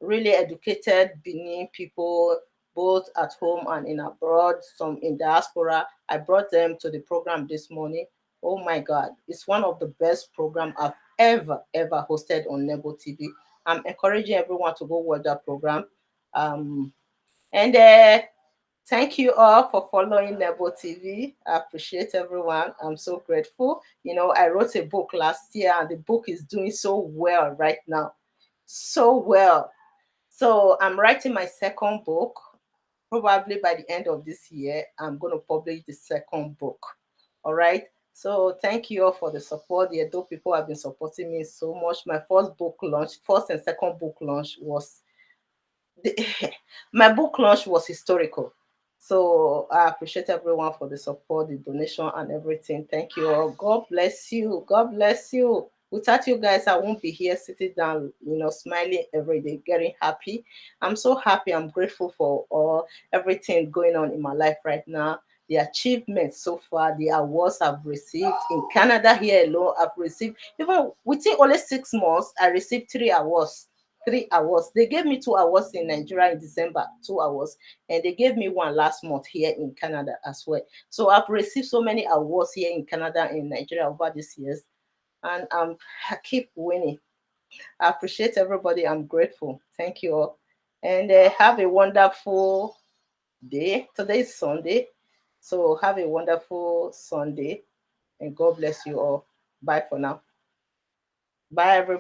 really educated Benin people, both at home and in abroad, some in diaspora. I brought them to the program this morning. Oh my God, it's one of the best program I've ever hosted on Nebo TV. I'm encouraging everyone to go watch that program. Um, and Thank you all for following Nebo TV. I appreciate everyone. I'm so grateful. I wrote a book last year, and the book is doing so well right now. So well. So I'm writing my second book. Probably by the end of this year, I'm going to publish the second book. All right. So thank you all for the support. The Edo people have been supporting me so much. My first and second book launch was the, my book launch was historical. So I appreciate everyone for the support, the donation, and everything. Thank you all. God bless you. God bless you. Without you guys, I won't be here sitting down, smiling every day, getting happy. I'm so happy. I'm grateful for all everything going on in my life right now. The achievements so far, the awards I've received in Canada here alone, I've received, even within only 6 months, I received 3 awards. 3 awards. They gave me 2 awards in Nigeria in December, 2 awards, and they gave me one last month here in Canada as well. So I've received so many awards here in Canada and Nigeria over these years, and I keep winning. I appreciate everybody. I'm grateful. Thank you all, and have a wonderful day. Today is Sunday, so have a wonderful Sunday, and God bless you all. Bye for now. Bye, everybody.